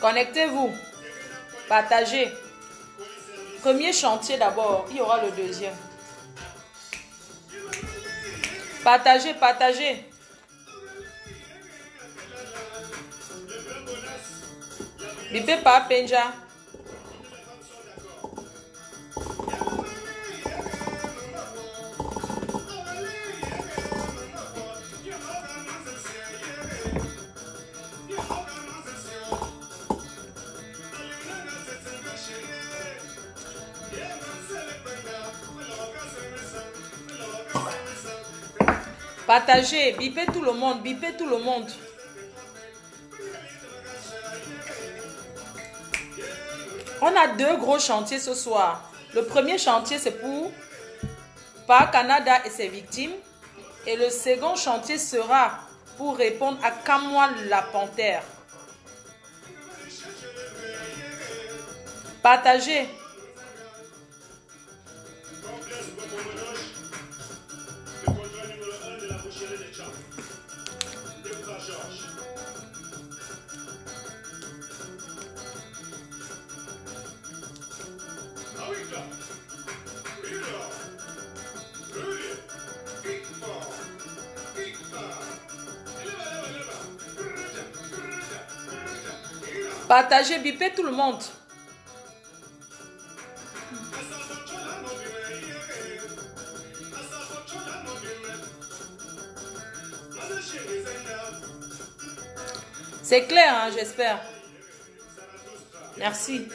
Connectez-vous. Partagez. Premier chantier d'abord. Il y aura le deuxième. Partagez, partagez. Bipé par Penja. Partagez, bipez tout le monde, bipez tout le monde. On a deux gros chantiers ce soir. Le premier chantier, c'est pour Par Canada et ses victimes. Et le second chantier sera pour répondre à Kamwa la panthère. Partagez. Partagez, bipez tout le monde. C'est clair, hein, j'espère. Merci.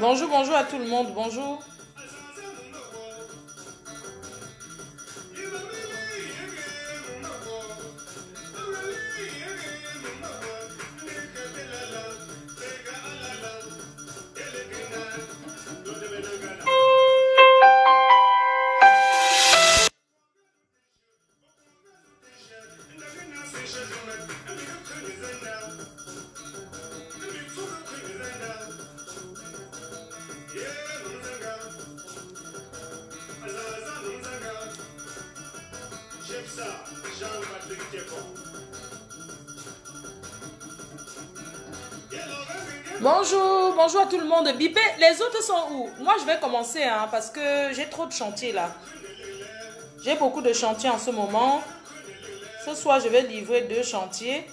Bonjour, bonjour à tout le monde. Bonjour. Bonjour, bonjour à tout le monde. Bipé, les autres sont où? Moi, je vais commencer hein, parce que j'ai trop de chantiers là. J'ai beaucoup de chantiers en ce moment. Ce soir, je vais livrer 2 chantiers.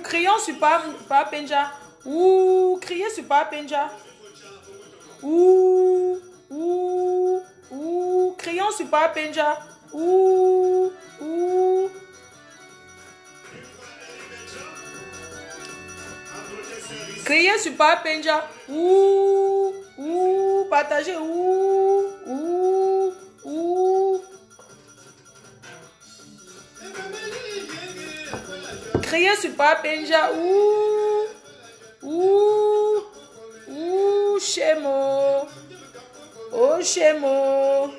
Crions sur Papa Penja. Criez sur Papa Penja. Crions sur Papa Penja. Criez sur Papa Penja. Partagez. Criez sur Papa Penja. Chemo. Oh Chemo.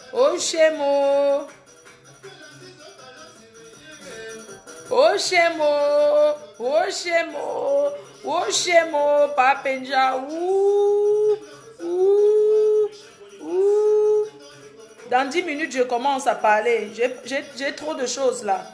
Oh Chemo. Oh Chemo. Oh Chemo. Oh Chemo. Papa Penja. Dans 10 minutes, je commence à parler. J'ai trop de choses là.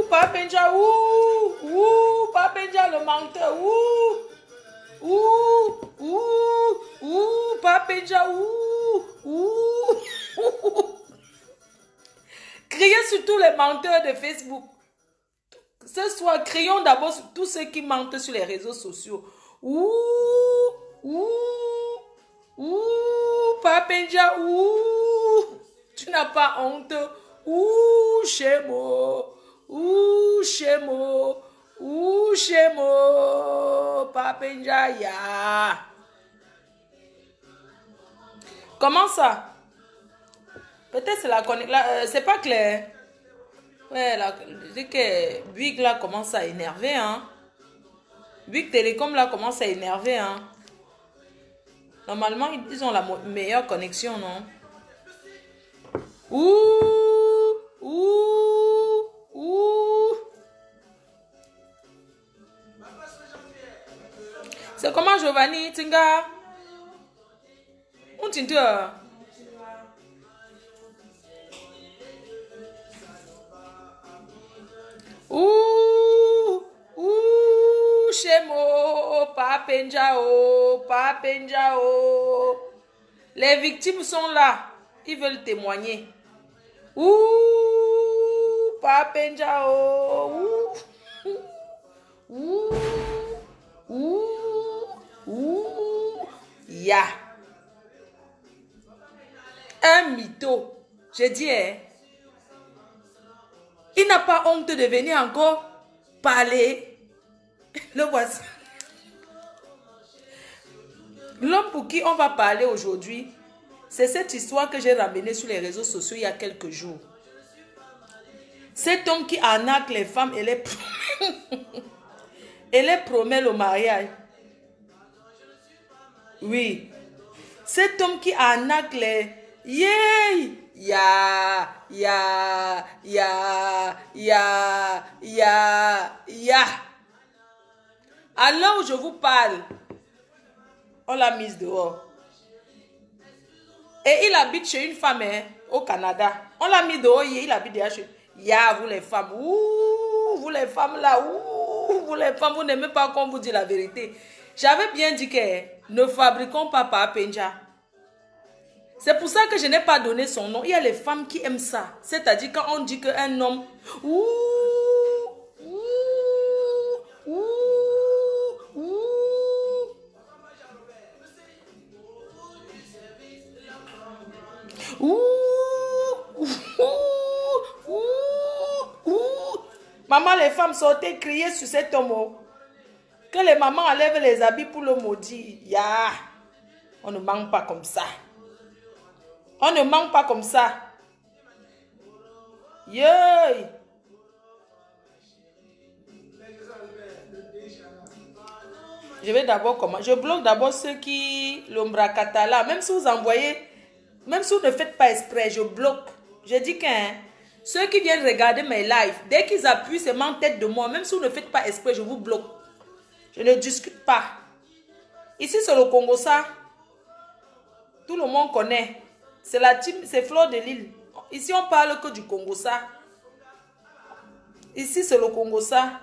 Papenja, Papenja le menteur, Papenja, Criez sur tous les menteurs de Facebook. Ce soir, crions d'abord sur tous ceux qui mentent sur les réseaux sociaux. Papenja, tu n'as pas honte. Chemo. Ouchemo, Papenja, ya. Comment ça? Peut-être c'est la connexion. C'est pas clair. Ouais, c'est que Bouygues là commence à énerver, hein. Bouygues Télécom là commence à énerver, hein. Normalement, ils ont la meilleure connexion, non? Ouh, ouh, ouh. C'est comment Giovanni, Tinga? On t'intéresse. Ouh, ouh, Chemo, Papenjao, Papenjao. Les victimes sont là. Ils veulent témoigner. Ouh, Papenjao. Ouh, ouh, ouh, ya. Un mytho. Je dis, hein. Il n'a pas honte de venir encore parler. Le voici. L'homme pour qui on va parler aujourd'hui, c'est cette histoire que j'ai ramenée sur les réseaux sociaux il y a quelques jours. Cet homme qui arnaque les femmes et les promet le mariage. Oui. Cet homme qui arnaque les... Yeah! Ya, ya, ya, ya, ya, ya. À l'heure où je vous parle, on l'a mise dehors. Et il habite chez une femme hein, au Canada. On l'a mis dehors, il habite déjà chez... Ya, vous les femmes, ouh, vous les femmes là, ouh, vous les femmes, vous n'aimez pas qu'on vous dise la vérité. J'avais bien dit que ne fabriquons pas Papenja. C'est pour ça que je n'ai pas donné son nom. Il y a les femmes qui aiment ça. C'est-à-dire quand on dit qu'un homme... Ouh, ouh, ouh, ouh. Ouh, ouh, ouh, ouh. Maman, les femmes sortaient crier sur cet homme. Que les mamans enlèvent les habits pour le maudire. Ya. On ne manque pas comme ça. On ne manque pas comme ça. Yeah. Je vais d'abord comment? Je bloque d'abord ceux qui... L'ombracata là. Même si vous envoyez... Même si vous ne faites pas exprès, je bloque. Je dis que hein, ceux qui viennent regarder mes lives, dès qu'ils appuient seulement en tête de moi, même si vous ne faites pas exprès, je vous bloque. Je ne discute pas. Ici, c'est le Congo, ça. Tout le monde connaît. C'est la team, c'est Fleur de Lille. Ici, on parle que du Congo, ça. Ici, c'est le Congo, ça.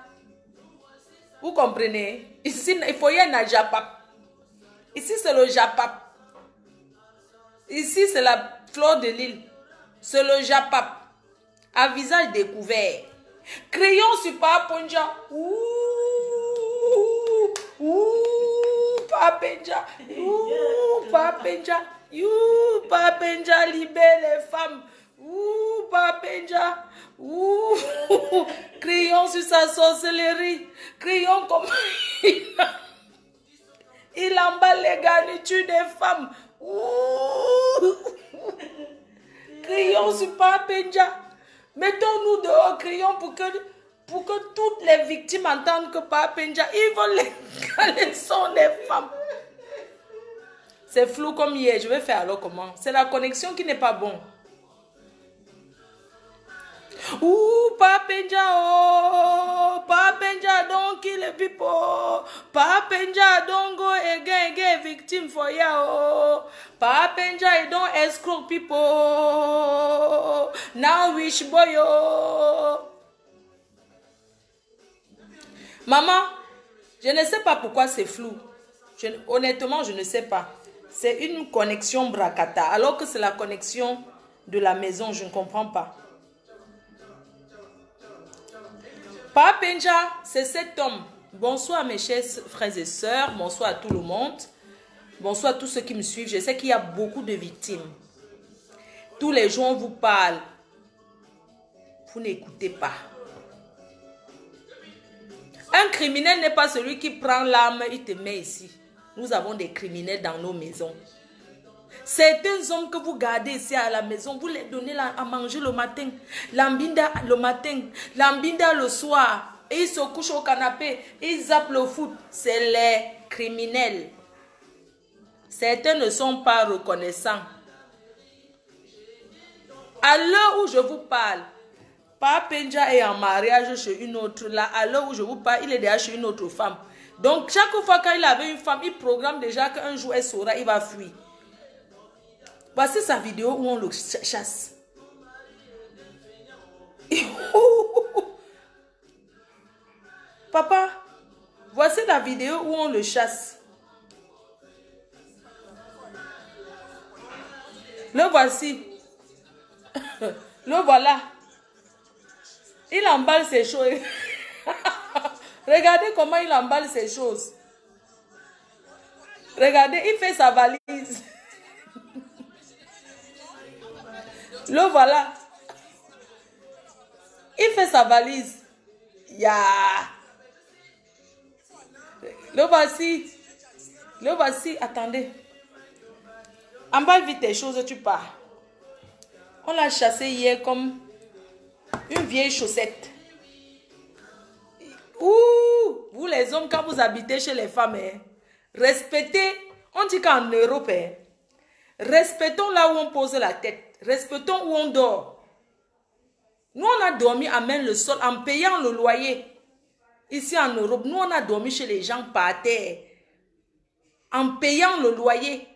Vous comprenez? Ici, il faut y aller à Japap. Ici, c'est le Japap. Ici, c'est la Fleur de Lille. C'est le Japap. À visage découvert. Crayon sur Papenja. Ouh, ouh, Papenja. Ouh, Papenja. You, Papenja, libère les femmes. Ouh, Papenja. Ouh, crayon sur sa sorcellerie. Crayon comme il emballe les garnitures des femmes. Ouh, crayon sur Papenja. Mettons-nous dehors, crayon pour que toutes les victimes entendent que Papenja, ils vont les caleçons des femmes. C'est flou comme hier. Je vais faire alors comment? C'est la connexion qui n'est pas bon. Ouh, Papenja, oh, Papenja, don't kill the people. Papenja, don't go again, victim for ya, oh. Papenja, don't escrow people. Now wish boy, oh. Maman, je ne sais pas pourquoi c'est flou. Honnêtement, je ne sais pas. C'est une connexion bracata, alors que c'est la connexion de la maison. Je ne comprends pas. Papenja, c'est cet homme. Bonsoir mes chers frères et sœurs. Bonsoir à tout le monde. Bonsoir à tous ceux qui me suivent. Je sais qu'il y a beaucoup de victimes. Tous les jours, on vous parle. Vous n'écoutez pas. Un criminel n'est pas celui qui prend l'arme, il te met ici. Nous avons des criminels dans nos maisons. Certains hommes que vous gardez ici à la maison, vous les donnez à manger le matin, l'ambinda le matin, l'ambinda le soir, et ils se couchent au canapé, ils zappent le foot. C'est les criminels. Certains ne sont pas reconnaissants. À l'heure où je vous parle, Papa Penja est en mariage chez une autre. Là, à l'heure où je vous parle, il est déjà chez une autre femme. Donc, chaque fois qu'il avait une femme, il programme déjà qu'un jour elle saura, il va fuir. Voici sa vidéo où on le chasse. Papa, voici la vidéo où on le chasse. Le voici. Le voilà. Il emballe ses choses. Regardez comment il emballe ses choses. Regardez, il fait sa valise. Le voilà. Il fait sa valise. Le voici. Le voici. Attendez. Emballe vite tes choses, tu pars. On l'a chassé hier comme une vieille chaussette. Ouh, vous les hommes, quand vous habitez chez les femmes, respectez, on dit qu'en Europe, respectons là où on pose la tête. Respectons où on dort. Nous, on a dormi à main le sol en payant le loyer. Ici en Europe, nous, on a dormi chez les gens par terre. En payant le loyer.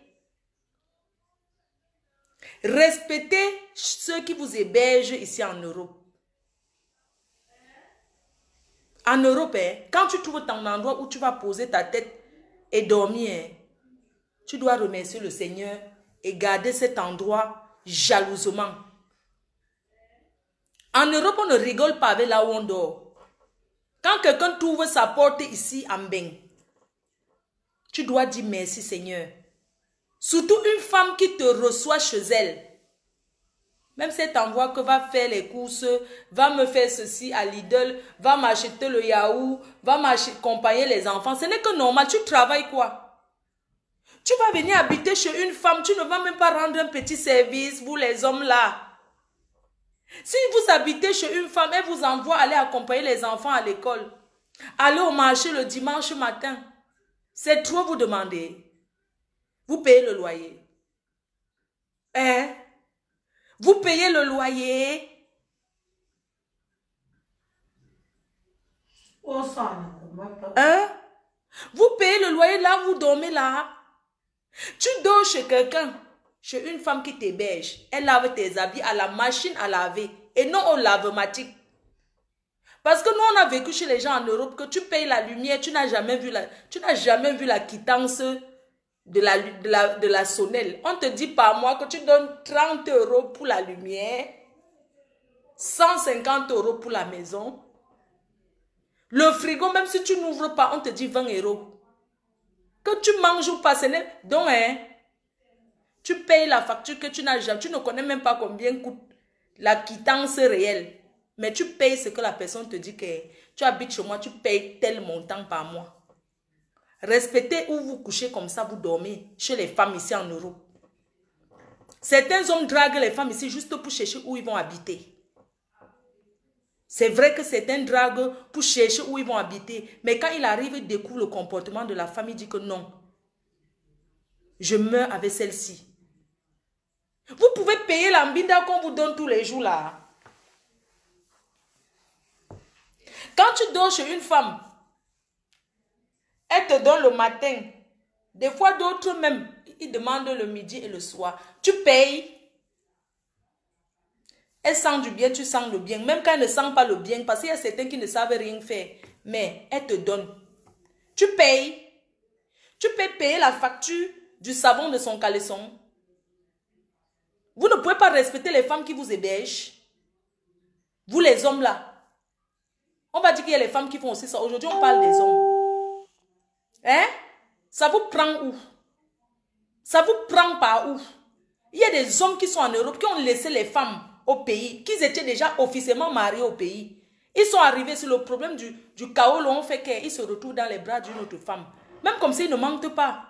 Respectez ceux qui vous hébergent ici en Europe. En Europe, quand tu trouves ton endroit où tu vas poser ta tête et dormir, tu dois remercier le Seigneur et garder cet endroit jalousement. En Europe, on ne rigole pas avec là où on dort. Quand quelqu'un trouve sa porte ici en bain, tu dois dire merci Seigneur. Surtout une femme qui te reçoit chez elle. Même si elle t'envoie que va faire les courses, va me faire ceci à Lidl, va m'acheter le yaourt, va m'accompagner les enfants. Ce n'est que normal. Tu travailles quoi? Tu vas venir habiter chez une femme, tu ne vas même pas rendre un petit service, vous les hommes là. Si vous habitez chez une femme, elle vous envoie aller accompagner les enfants à l'école, aller au marché le dimanche matin. C'est trop vous demander. Vous payez le loyer. Vous payez le loyer. Vous payez le loyer là, vous dormez là. Tu dors chez quelqu'un, chez une femme qui t'héberge. Elle lave tes habits à la machine à laver et non au lave-matic. Parce que nous, on a vécu chez les gens en Europe que tu payes la lumière, tu n'as jamais vu la quittance de la sonnelle. On te dit par mois que tu donnes 30 € pour la lumière, 150 € pour la maison. Le frigo, même si tu n'ouvres pas, on te dit 20 €. Que tu manges ou pas, ce n'est... Donc, tu payes la facture que tu n'as jamais... Tu ne connais même pas combien coûte la quittance réelle. Mais tu payes ce que la personne te dit que tu habites chez moi, tu payes tel montant par mois. Respectez où vous couchez comme ça, vous dormez. Chez les femmes ici en Europe. Certains hommes draguent les femmes ici juste pour chercher où ils vont habiter. C'est vrai que certains draguent pour chercher où ils vont habiter. Mais quand il arrive, il découvre le comportement de la femme, il dit que non. Je meurs avec celle-ci. Vous pouvez payer l'ambinda qu'on vous donne tous les jours là. Quand tu dors chez une femme, elle te donne le matin. Des fois, d'autres même, ils demandent le midi et le soir. Tu payes. Elle sent du bien, tu sens le bien. Même quand elle ne sent pas le bien, parce qu'il y a certains qui ne savent rien faire. Mais elle te donne. Tu payes. Tu peux payer la facture du savon de son caleçon. Vous ne pouvez pas respecter les femmes qui vous hébergent. Vous les hommes là. On va dire qu'il y a les femmes qui font aussi ça. Aujourd'hui, on parle des hommes. Hein? Ça vous prend où? Ça vous prend par où? Il y a des hommes qui sont en Europe qui ont laissé les femmes au pays, qui étaient déjà officiellement mariés au pays. Ils sont arrivés sur le problème du chaos, l'on fait qu'ils se retrouvent dans les bras d'une autre femme. Même comme ça, ils ne mentent pas.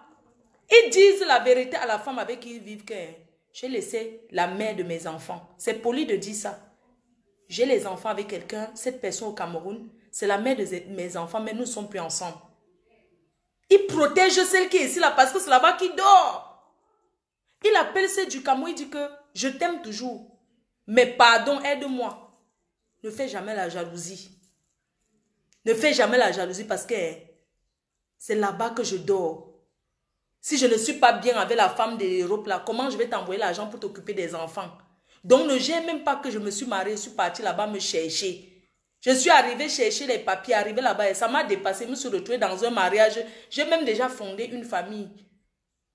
Ils disent la vérité à la femme avec qui ils vivent que j'ai laissé la mère de mes enfants. C'est poli de dire ça. J'ai les enfants avec quelqu'un, cette personne au Cameroun, c'est la mère de mes enfants, mais nous ne sommes plus ensemble. Il protège celle qui est ici là parce que c'est là-bas qu'il dort. Il appelle celle du Cameroun, il dit que je t'aime toujours. Mais pardon, aide-moi. Ne fais jamais la jalousie. Ne fais jamais la jalousie parce que c'est là-bas que je dors. Si je ne suis pas bien avec la femme de l'Europe là, comment je vais t'envoyer l'argent pour t'occuper des enfants? Donc ne gère même pas que je me suis mariée, je suis partie là-bas me chercher. Je suis arrivée chercher les papiers, arrivée là-bas et ça m'a dépassé, je me suis retrouvée dans un mariage. J'ai même déjà fondé une famille.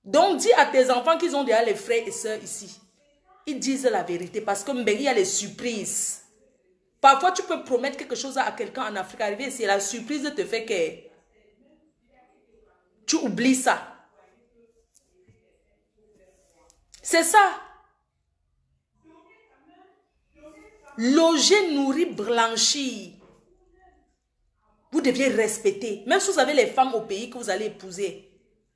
Donc dis à tes enfants qu'ils ont déjà les frères et sœurs ici. Ils disent la vérité parce que il y a les surprises. Parfois tu peux promettre quelque chose à quelqu'un en Afrique, arriver ici, la surprise te fait que tu oublies ça. C'est ça. Loger, nourrir, blanchir. Vous deviez respecter. Même si vous avez les femmes au pays que vous allez épouser.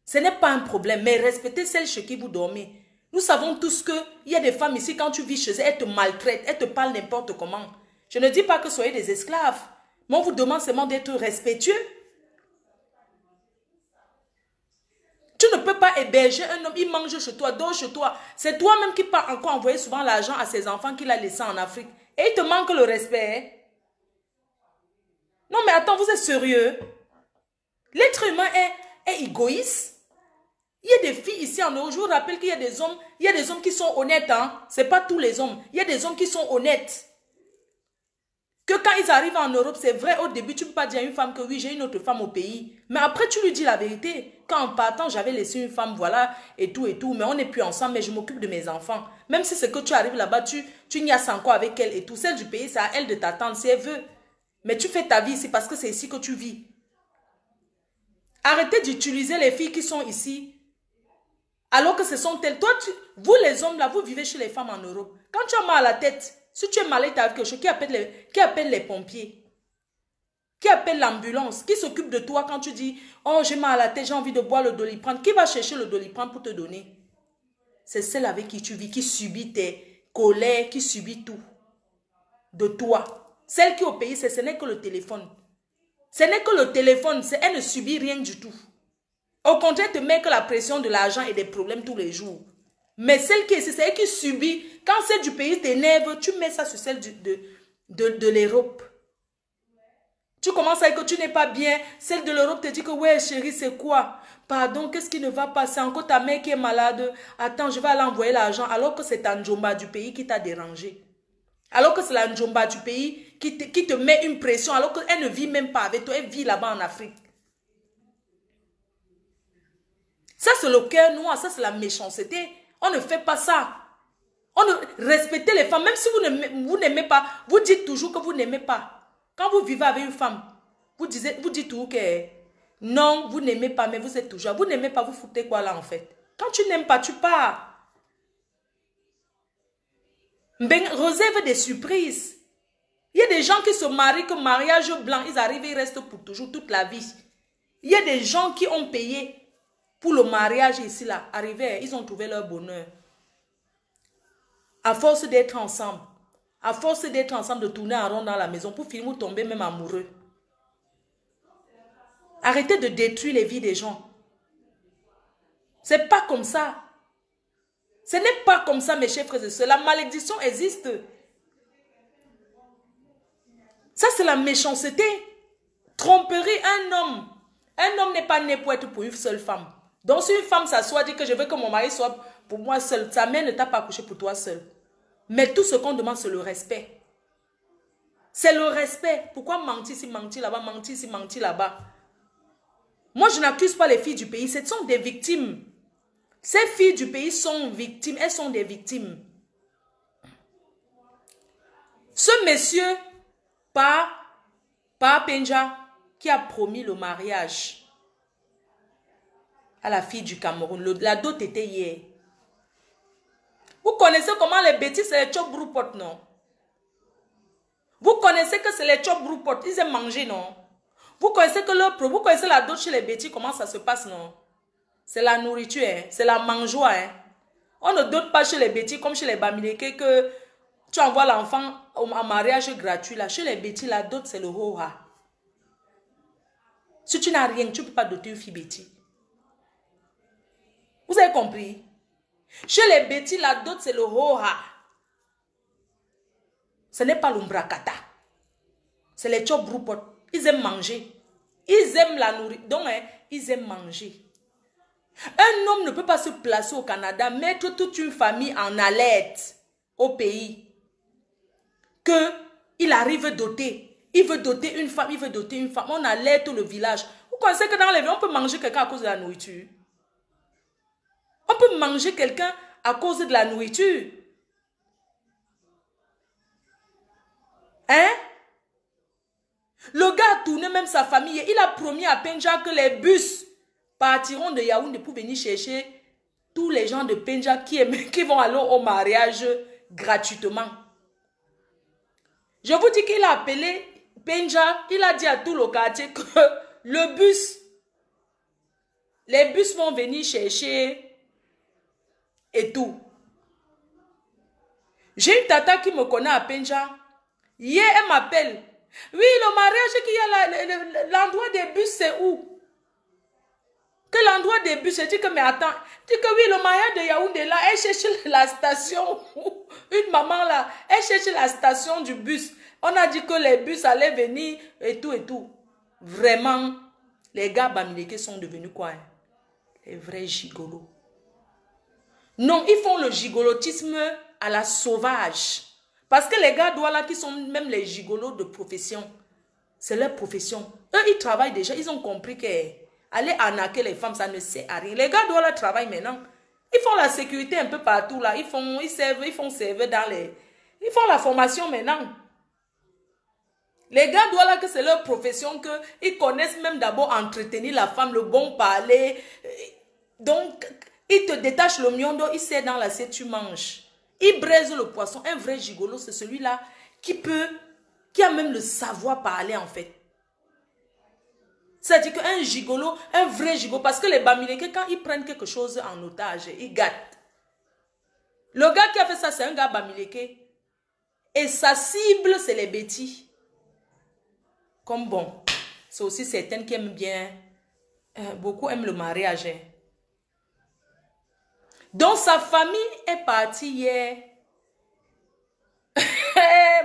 Ce n'est pas un problème. Mais respectez celles chez qui vous dormez. Nous savons tous qu'il y a des femmes ici, quand tu vis chez elles, elles te maltraitent. Elles te parlent n'importe comment. Je ne dis pas que soyez des esclaves. Mais on vous demande seulement d'être respectueux. Tu ne peux pas héberger un homme, il mange chez toi, dort chez toi. C'est toi-même qui pars encore envoyer souvent l'argent à ses enfants qu'il a laissés en Afrique. Et il te manque le respect. Non mais attends, vous êtes sérieux? L'être humain est égoïste. Il y a des filles ici en Europe, je vous rappelle qu'il y a des hommes qui sont honnêtes. Hein? Ce n'est pas tous les hommes. Il y a des hommes qui sont honnêtes. Que quand ils arrivent en Europe, c'est vrai, au début, tu ne peux pas dire à une femme que oui, j'ai une autre femme au pays. Mais après, tu lui dis la vérité. Quand en partant, j'avais laissé une femme, voilà, et tout, mais on n'est plus ensemble, mais je m'occupe de mes enfants. Même si c'est que tu arrives là-bas, tu niaises encore avec elle et tout. Celle du pays, c'est à elle de t'attendre si elle veut. Mais tu fais ta vie ici parce que c'est ici que tu vis. Arrêtez d'utiliser les filles qui sont ici. Alors que ce sont elles. Toi, vous les hommes là, vous vivez chez les femmes en Europe. Quand tu as mal à la tête, si tu es malade avec quelque chose, qui appelle les pompiers? Qui appelle l'ambulance? Qui s'occupe de toi quand tu dis « Oh, j'ai mal à la tête, j'ai envie de boire le Doliprane ». Qui va chercher le Doliprane pour te donner? C'est celle avec qui tu vis, qui subit tes colères, qui subit tout de toi. Celle qui est au pays, ce n'est que le téléphone. Ce n'est que le téléphone, elle ne subit rien du tout. Au contraire, elle te met que la pression de l'argent et des problèmes tous les jours. Mais celle qui est ici, c'est elle qui subit. Quand celle du pays t'énerve, tu mets ça sur celle de l'Europe. Tu commences à dire que tu n'es pas bien. Celle de l'Europe te dit que ouais chérie, c'est quoi? Pardon, qu'est-ce qui ne va pas? C'est encore ta mère qui est malade. Attends, je vais aller envoyer l'argent. Alors que c'est ta Njomba du pays qui t'a dérangé. Alors que c'est la Njomba du pays qui te met une pression. Alors qu'elle ne vit même pas avec toi. Elle vit là-bas en Afrique. Ça, c'est le cœur noir. Ça, c'est la méchanceté. On ne fait pas ça. On ne respectez les femmes. Même si vous n'aimez pas, vous dites toujours que vous n'aimez pas. Quand vous vivez avec une femme, vous dites toujours que non, vous n'aimez pas, mais vous êtes toujours. Vous n'aimez pas, vous foutez quoi là en fait? Quand tu n'aimes pas, tu pars. Ben, réserve des surprises. Il y a des gens qui se marient, que mariage blanc, ils arrivent, ils restent pour toujours, toute la vie. Il y a des gens qui ont payé pour le mariage ici là. Arrivés, ils ont trouvé leur bonheur. À force d'être ensemble. À force d'être ensemble, de tourner en rond dans la maison, pour finir, vous tombez même amoureux. Arrêtez de détruire les vies des gens. C'est pas comme ça. Ce n'est pas comme ça, mes chers frères et sœurs. La malédiction existe. Ça, c'est la méchanceté. Tromperie, un homme n'est pas né pour être pour une seule femme. Donc, si une femme s'assoit, dit que je veux que mon mari soit pour moi seul, ta mère ne t'a pas accouché pour toi seul. Mais tout ce qu'on demande, c'est le respect. C'est le respect. Pourquoi mentir ici, mentir là-bas, mentir ici, mentir là-bas? Moi, je n'accuse pas les filles du pays. Ce sont des victimes. Ces filles du pays sont victimes. Elles sont des victimes. Ce monsieur, Penja, qui a promis le mariage à la fille du Cameroun. La dot était hier. Vous connaissez comment les bêtises, c'est les chop-broupot, non? Vous connaissez que c'est les chop broupot, ils aiment manger, non? Vous connaissez que vous connaissez la dot chez les bêtis, comment ça se passe, non? C'est la nourriture, hein? C'est la mangeoire. Hein? On ne dote pas chez les bêtis comme chez les bamileke que tu envoies l'enfant en mariage gratuit. Là. Chez les bêtis, la dot, c'est le ho-ha. Si tu n'as rien, tu ne peux pas doter une fille bêtis. Vous avez compris? Chez les bêtis, la dot, c'est le ho-ha. Ce n'est pas l'umbrakata. C'est les chop broupot. Ils aiment manger. Ils aiment la nourriture. Donc, hein, ils aiment manger. Un homme ne peut pas se placer au Canada, mettre toute une famille en alerte au pays. Qu'il arrive doter. Il veut doter une femme, il veut doter une femme. On alerte le village. Vous connaissez que dans les villes, on peut manger quelqu'un à cause de la nourriture. On peut manger quelqu'un à cause de la nourriture. Hein? Le gars a tourné même sa famille. Il a promis à Penja que les bus partiront de Yaoundé pour venir chercher tous les gens de Penja qui vont aller au mariage gratuitement. Je vous dis qu'il a appelé Penja, il a dit à tout le quartier que les bus vont venir chercher et tout. J'ai une tata qui me connaît à Penja. Hier, elle m'appelle. Oui, le mariage qu'il y a, l'endroit des bus, c'est où? Que l'endroit des bus, je dis que, mais attends, dis que oui, le mariage de Yaoundé là, elle cherche la station, une maman là, elle cherche la station du bus. On a dit que les bus allaient venir et tout et tout. Vraiment, les gars bamileke sont devenus quoi? Hein? Les vrais gigolos. Non, ils font le gigolotisme à la sauvage. Parce que les gars douala qui sont même les gigolos de profession, c'est leur profession. Eux, ils travaillent déjà, ils ont compris que aller arnaquer les femmes, ça ne sert à rien. Les gars douala travaillent maintenant. Ils font la sécurité un peu partout là. Ils font servir dans les... Ils font la formation maintenant. Les gars douala que c'est leur profession, qu'ils connaissent même d'abord entretenir la femme, le bon parler. Donc, ils te détachent le miondo, ils servent dans l'assiette, tu manges. Il braise le poisson. Un vrai gigolo, c'est celui-là qui a même le savoir parler en fait. C'est-à-dire qu'un gigolo, un vrai gigolo, parce que les bamileke, quand ils prennent quelque chose en otage, ils gâtent. Le gars qui a fait ça, c'est un gars bamileke. Et sa cible, c'est les bêtis. Comme bon, c'est aussi certaines qui aiment bien, beaucoup aiment le mariage. Hein. Donc sa famille est partie hier.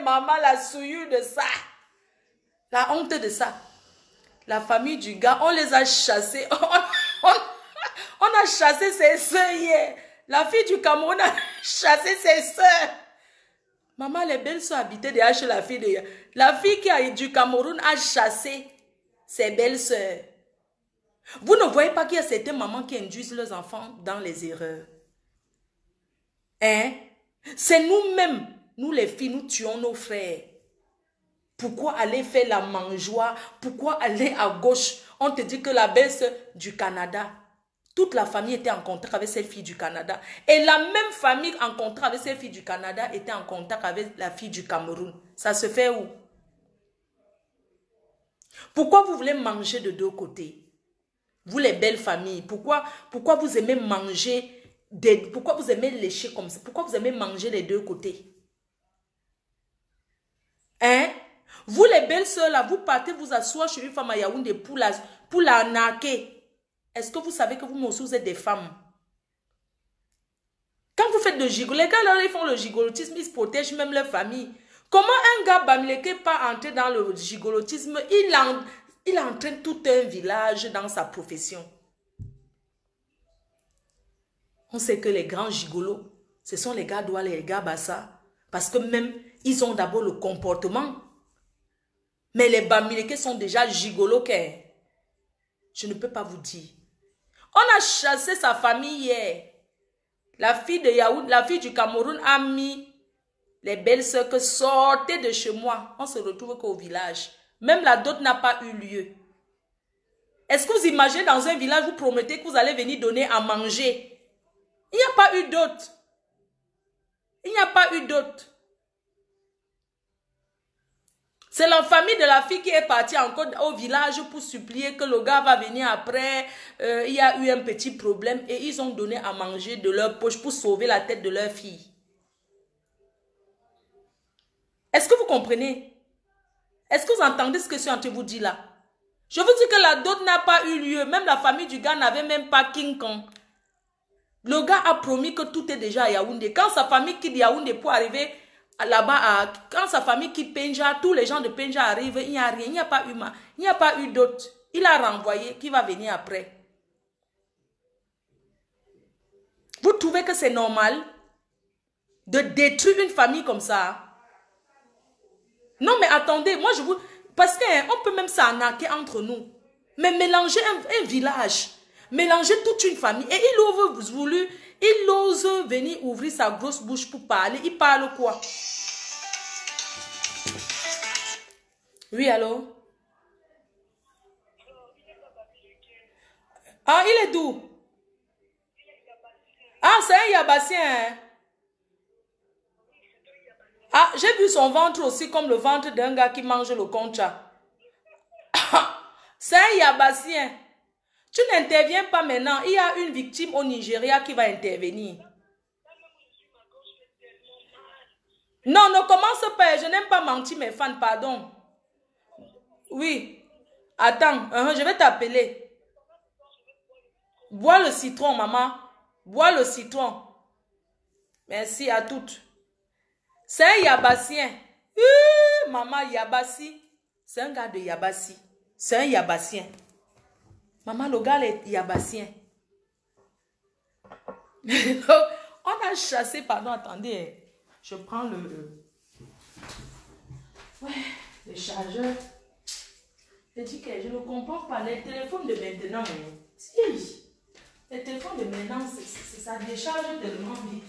Maman, la souillure de ça. La honte de ça. La famille du gars, on les a chassés. On a chassé ses soeurs hier. La fille du Cameroun a chassé ses soeurs. Maman, les belles soeurs habitaient derrière chez la fille de... La fille du Cameroun a chassé ses belles soeurs. Vous ne voyez pas qu'il y a certaines mamans qui induisent leurs enfants dans les erreurs. Hein? C'est nous-mêmes, nous les filles, nous tuons nos frères. Pourquoi aller faire la mangeoire? Pourquoi aller à gauche? On te dit que la belle-sœur du Canada, toute la famille était en contact avec ces filles du Canada. Et la même famille en contact avec ces filles du Canada était en contact avec la fille du Cameroun. Ça se fait où? Pourquoi vous voulez manger de deux côtés? Vous les belles familles, pourquoi vous aimez manger... Pourquoi vous aimez lécher comme ça? Pourquoi vous aimez manger les deux côtés? Hein? Vous les belles soeurs là, vous partez vous asseoir chez une femme à Yaoundé pour l'arnaquer. Est-ce que vous savez que vous aussi vous êtes des femmes? Quand vous faites le gigolo, les gars là ils font le gigolotisme, ils se protègent même leur famille. Comment un gars bamileke pas entrer dans le gigolotisme? Il entraîne tout un village dans sa profession. On sait que les grands gigolos, ce sont les gars douala, les gars bassa. Parce que même, ils ont d'abord le comportement. Mais les bamileke sont déjà gigolos. Je ne peux pas vous dire. On a chassé sa famille hier. La fille de Yaoundé, la fille du Cameroun a mis les belles soeurs que sortez de chez moi. On se retrouve qu'au village. Même la dot n'a pas eu lieu. Est-ce que vous imaginez dans un village, vous promettez que vous allez venir donner à manger? Il n'y a pas eu dot. Il n'y a pas eu dot. C'est la famille de la fille qui est partie encore au village pour supplier que le gars va venir après. Il y a eu un petit problème et ils ont donné à manger de leur poche pour sauver la tête de leur fille. Est-ce que vous comprenez? Est-ce que vous entendez ce que je suis en train de vous dire là? Je vous dis que la dot n'a pas eu lieu. Même la famille du gars n'avait même pas King Kong. Le gars a promis que tout est déjà à Yaoundé. Quand sa famille quitte Yaoundé pour arriver là-bas, quand sa famille quitte Penja, tous les gens de Penja arrivent, il n'y a rien, il n'y a pas eu dot. Il a renvoyé, qui va venir après. Vous trouvez que c'est normal de détruire une famille comme ça? Non, mais attendez, moi je vous... Parce qu'on peut même s'arnaquer entre nous. Mais mélanger un village, mélanger toute une famille. Et il ose venir ouvrir sa grosse bouche pour parler. Il parle quoi? Oui, allô? Ah, il est d'où? Ah, c'est un Yabassien, hein? Ah, j'ai vu son ventre aussi comme le ventre d'un gars qui mange le concha. C'est un Yabassien. Tu n'interviens pas maintenant. Il y a une victime au Nigeria qui va intervenir. Non, ne commence pas. Je n'aime pas mentir mes fans, pardon. Oui. Attends, je vais t'appeler. Bois le citron, maman. Bois le citron. Merci à toutes. C'est un Yabassien. Maman, Yabassi. C'est un gars de Yabassi. C'est un Yabassien. Maman, le gars est Yabassien. On a chassé, pardon, attendez. Je prends le chargeur. Je dis que je ne comprends pas. Les téléphones de maintenant, si, les téléphones de maintenant, ça décharge tellement vite.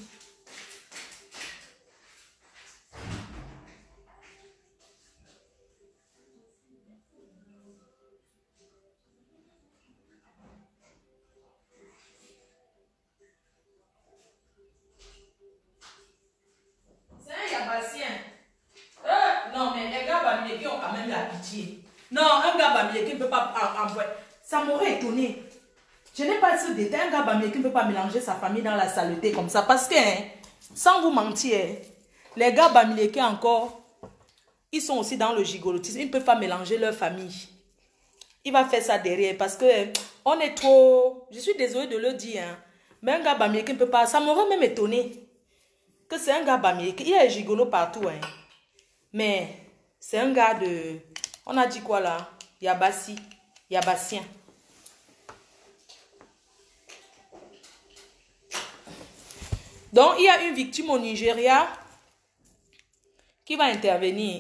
Non, mais les gars bamilekis ont quand même la pitié. Non, un gars bamileki ne peut pas envoyer. Ça m'aurait étonné. Je n'ai pas ce détail. Un gars bamileki ne peut pas mélanger sa famille dans la saleté comme ça. Parce que, sans vous mentir, les gars bamilekis encore, ils sont aussi dans le gigolotisme. Ils ne peuvent pas mélanger leur famille. Il va faire ça derrière parce que on est trop... Je suis désolée de le dire. Mais un gars bamileki ne peut pas... Ça m'aurait même étonné que c'est un gars bamileki. Il y a des gigolos partout. Mais c'est un gars de... On a dit quoi là? Yabassi. Yabassien. Donc, il y a une victime au Nigeria qui va intervenir.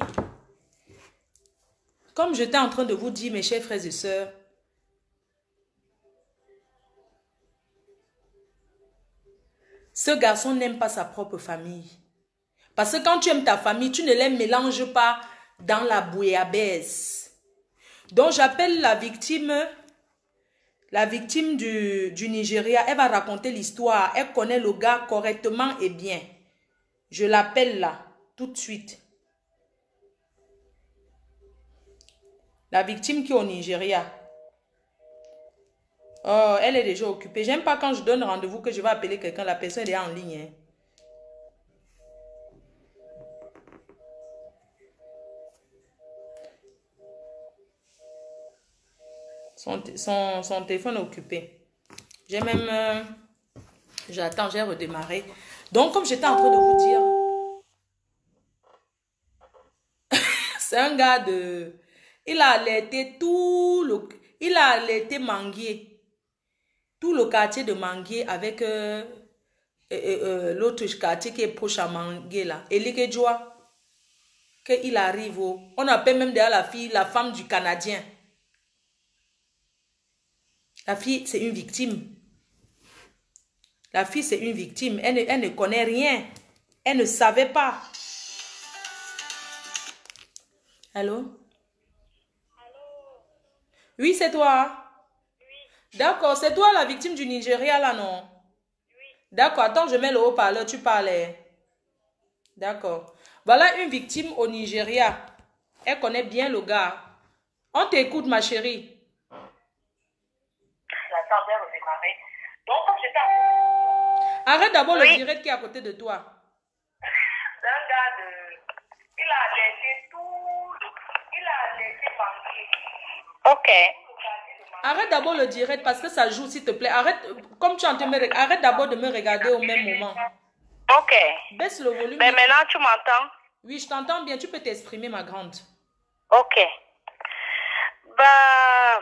Comme j'étais en train de vous dire, mes chers frères et sœurs, ce garçon n'aime pas sa propre famille. Parce que quand tu aimes ta famille, tu ne les mélanges pas dans la bouillabaisse. Donc, j'appelle la victime du Nigeria. Elle va raconter l'histoire. Elle connaît le gars correctement et bien. Je l'appelle là, tout de suite. La victime qui est au Nigeria. Oh, elle est déjà occupée. J'aime pas quand je donne rendez-vous que je vais appeler quelqu'un. La personne est en ligne. Son téléphone est occupé. J'ai même... J'attends, j'ai redémarré. Donc, comme j'étais en train de vous dire... C'est un gars de... Il a alerté tout le... Il a alerté Manguier. Tout le quartier de Manguier avec l'autre quartier qui est proche à Manguier là. Et Likedjoa. Qu'il arrive au... On appelle même derrière la fille, la femme du Canadien. La fille, c'est une victime. La fille, c'est une victime. Elle ne connaît rien. Elle ne savait pas. Allô? Allô? Oui, c'est toi. Oui. D'accord, c'est toi la victime du Nigeria là, non? Oui. D'accord, attends, je mets le haut-parleur, tu parlais. D'accord. Voilà une victime au Nigeria. Elle connaît bien le gars. On t'écoute, ma chérie. Donc, comme j'étais à Arrête d'abord le Oui. direct qui est à côté de toi. un gars il a laissé tout, il a laissé banquier. Ok. Arrête d'abord le direct parce que ça joue, s'il te plaît. Arrête, comme tu es en train de me regarder, arrête d'abord de me regarder au même moment. Ok. Baisse le volume. Mais maintenant, tu m'entends? Oui, je t'entends bien. Tu peux t'exprimer, ma grande. Ok. Bah,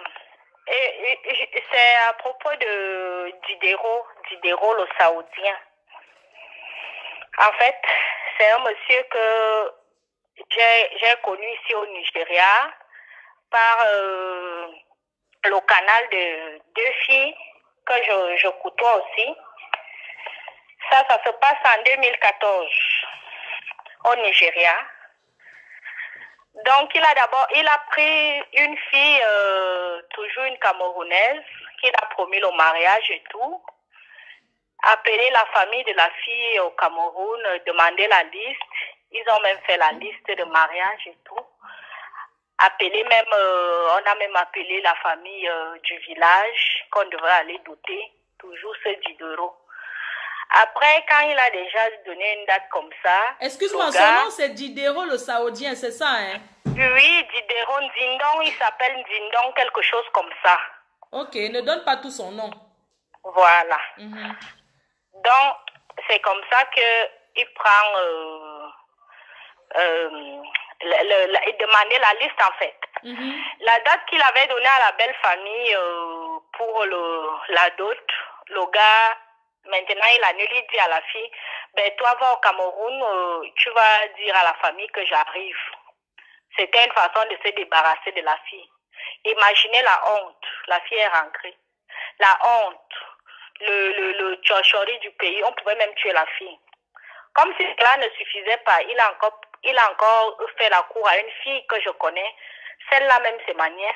c'est à propos de Diderot, le Saoudien. En fait, c'est un monsieur que j'ai connu ici au Nigeria par le canal de deux filles que je côtoie aussi. Ça se passe en 2014 au Nigeria. Donc, il a pris une fille, toujours une Camerounaise, qu'il a promis le mariage et tout. Appelé la famille de la fille au Cameroun, demandé la liste. Ils ont même fait la liste de mariage et tout. On a même appelé la famille du village qu'on devrait aller douter, toujours ce Diderot. Après, quand il a déjà donné une date comme ça... Excuse-moi, son nom c'est Diderot le Saoudien, c'est ça, hein? Oui, Diderot Ndindon, il s'appelle Ndindon, quelque chose comme ça. Ok, ne donne pas tout son nom. Voilà. Donc, c'est comme ça qu'il prend... il demandait la liste, en fait. La date qu'il avait donnée à la belle famille pour la dot, le gars... Maintenant, il annule, il dit à la fille, ben toi, va au Cameroun, tu vas dire à la famille que j'arrive. C'était une façon de se débarrasser de la fille. Imaginez la honte. La fille est rentrée. La honte. Le tchochori du pays. On pouvait même tuer la fille. Comme si cela ne suffisait pas, il a encore fait la cour à une fille que je connais. Celle-là même, c'est ma nièce.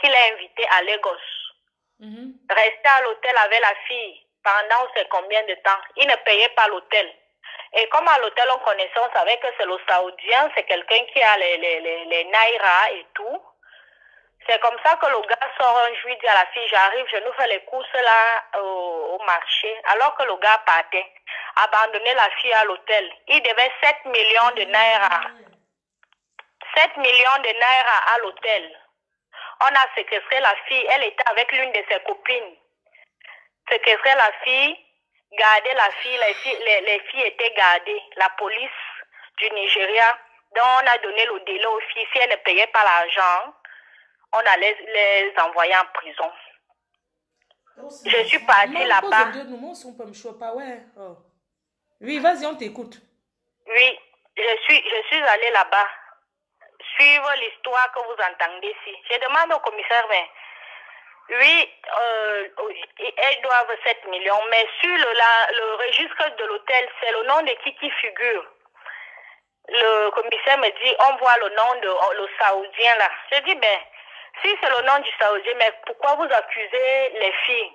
Qu'il a invitée à Lagos. Rester à l'hôtel avec la fille. Pendant on sait combien de temps. Il ne payait pas l'hôtel. Et comme à l'hôtel on connaissait, on savait que c'est le Saoudien, c'est quelqu'un qui a les naira et tout. C'est comme ça que le gars sort un jour, il dit à la fille, j'arrive, je nous fais les courses là au marché. Alors que le gars partait, abandonner la fille à l'hôtel. Il devait 7 millions de naira. 7 millions de naira à l'hôtel. On a séquestré la fille, elle était avec l'une de ses copines. Séquestrer la fille, garder la fille, les filles étaient gardées. La police du Nigeria, dont on a donné le délai aux filles, si elles ne payaient pas l'argent, on allait les envoyer en prison. Je suis partie là-bas. Oui, vas-y, on t'écoute. Oui, je suis allée là-bas. Suivre l'histoire que vous entendez ici. Je demande au commissaire, mais oui, elles doivent 7 millions, mais sur le registre de l'hôtel, c'est le nom de qui figure. Le commissaire me dit, on voit le nom de le Saoudien là. Je dis, ben, si c'est le nom du Saoudien, mais pourquoi vous accusez les filles?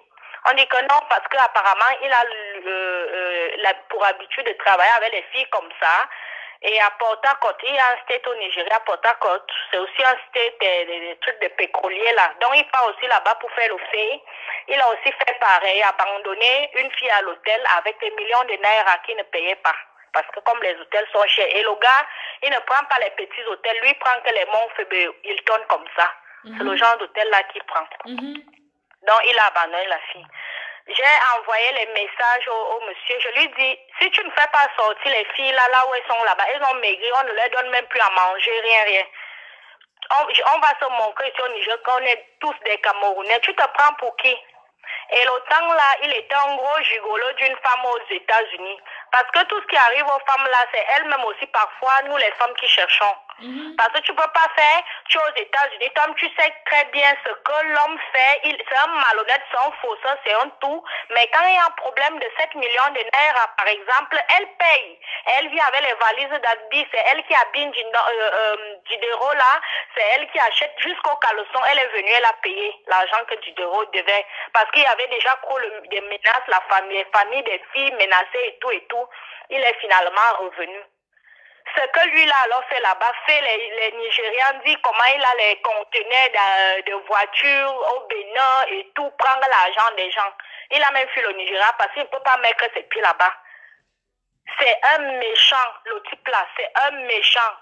On dit que non, parce qu'apparemment, il a pour habitude de travailler avec les filles comme ça. Et à Port Harcourt, il y a un state au Nigeria, Port Harcourt, c'est aussi un state des trucs de pétrolier là. Donc il part aussi là-bas pour faire le fait. Il a aussi fait pareil, abandonner une fille à l'hôtel avec des millions de naira qui ne payait pas. Parce que comme les hôtels sont chers. Et le gars, il ne prend pas les petits hôtels, lui il prend que les Montfebe, Hilton comme ça. C'est le genre d'hôtel là qu'il prend. Donc il a abandonné la fille. J'ai envoyé les messages au monsieur. Je lui dis, si tu ne fais pas sortir les filles là où elles sont là-bas, elles ont maigri, on ne leur donne même plus à manger, rien. On va se montrer ici au Niger qu'on est tous des Camerounais. Tu te prends pour qui? Et l'autant là, il était un gros gigolo d'une femme aux États-Unis. Parce que tout ce qui arrive aux femmes là, c'est elles-mêmes aussi parfois, nous les femmes qui cherchons. Parce que tu ne peux pas faire, tu es aux États-Unis, Tom, tu sais très bien ce que l'homme fait, c'est un malhonnête, c'est un fausseur, c'est un tout. Mais quand il y a un problème de 7 millions de naira, par exemple, elle paye. Elle vient avec les valises d'habits, c'est elle qui habille Diderot là, c'est elle qui achète jusqu'au caleçon. Elle est venue, elle a payé l'argent que Diderot devait. Parce qu'il y avait déjà trop des menaces, les familles des filles menacées et tout. Il est finalement revenu. ce que lui là alors fait là-bas, fait les Nigérians, dit comment il a les conteneurs de voitures au Bénin et tout, prendre l'argent des gens. Il a même fui le Nigeria parce qu'il ne peut pas mettre ses pieds là-bas. C'est un méchant, le type là, c'est un méchant.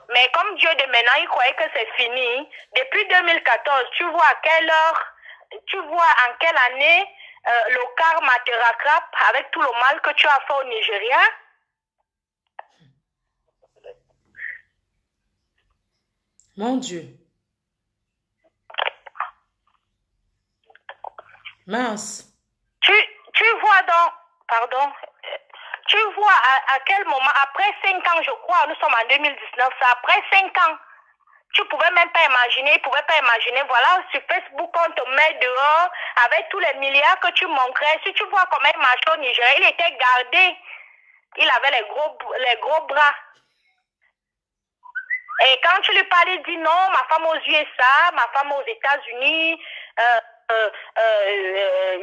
Mais comme Dieu de maintenant, il croyait que c'est fini. Depuis 2014, tu vois à quelle heure, tu vois en quelle année le karma te rattrape avec tout le mal que tu as fait au Nigeria. Mon Dieu. Mince. Tu vois donc, pardon, tu vois à quel moment, après 5 ans, je crois, nous sommes en 2019, c'est après 5 ans, tu pouvais même pas imaginer, ils pouvaient pas imaginer, voilà, sur Facebook, on te met dehors avec tous les milliards que tu montrais. Si tu vois comment il marchait au Nigeria, il était gardé, il avait les gros bras. Et quand tu lui parles, il dit non, ma femme aux USA, ma femme aux États-Unis,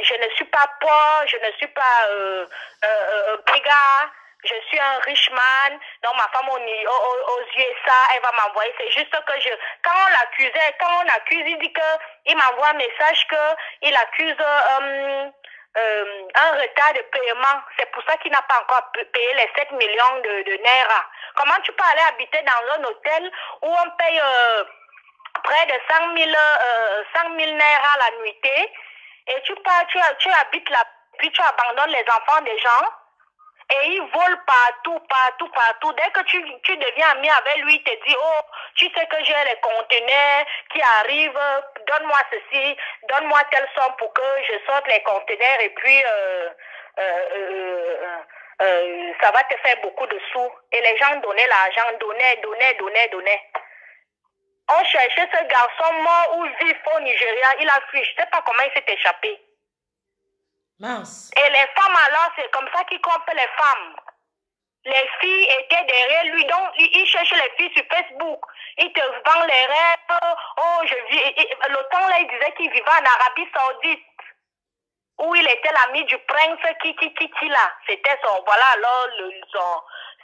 je ne suis pas pauvre, je ne suis pas bégard, je suis un rich man, donc ma femme aux USA, elle va m'envoyer. C'est juste que quand on l'accusait, quand on accuse, il dit qu'il m'envoie un message qu'il accuse un retard de paiement. C'est pour ça qu'il n'a pas encore payé les 7 millions de Naira. Comment tu peux aller habiter dans un hôtel où on paye près de 100 000 Naira la nuitée et tu habites là, puis tu abandonnes les enfants des gens et ils volent partout. Dès que tu deviens ami avec lui, il te dit, oh, tu sais que j'ai les conteneurs qui arrivent, donne-moi ceci, donne-moi telle somme pour que je sorte les conteneurs et puis ça va te faire beaucoup de sous. Et les gens donnaient l'argent, donnaient. On cherchait ce garçon mort ou vif au Nigeria, il a fui, je ne sais pas comment il s'est échappé. Mince. Et les femmes alors, c'est comme ça qu'ils trompent les femmes. Les filles étaient derrière lui, donc il cherchait les filles sur Facebook. Il te vend les rêves. Oh, le temps là, il disait qu'il vivait en Arabie Saoudite, où il était l'ami du prince qui là. C'était son, voilà alors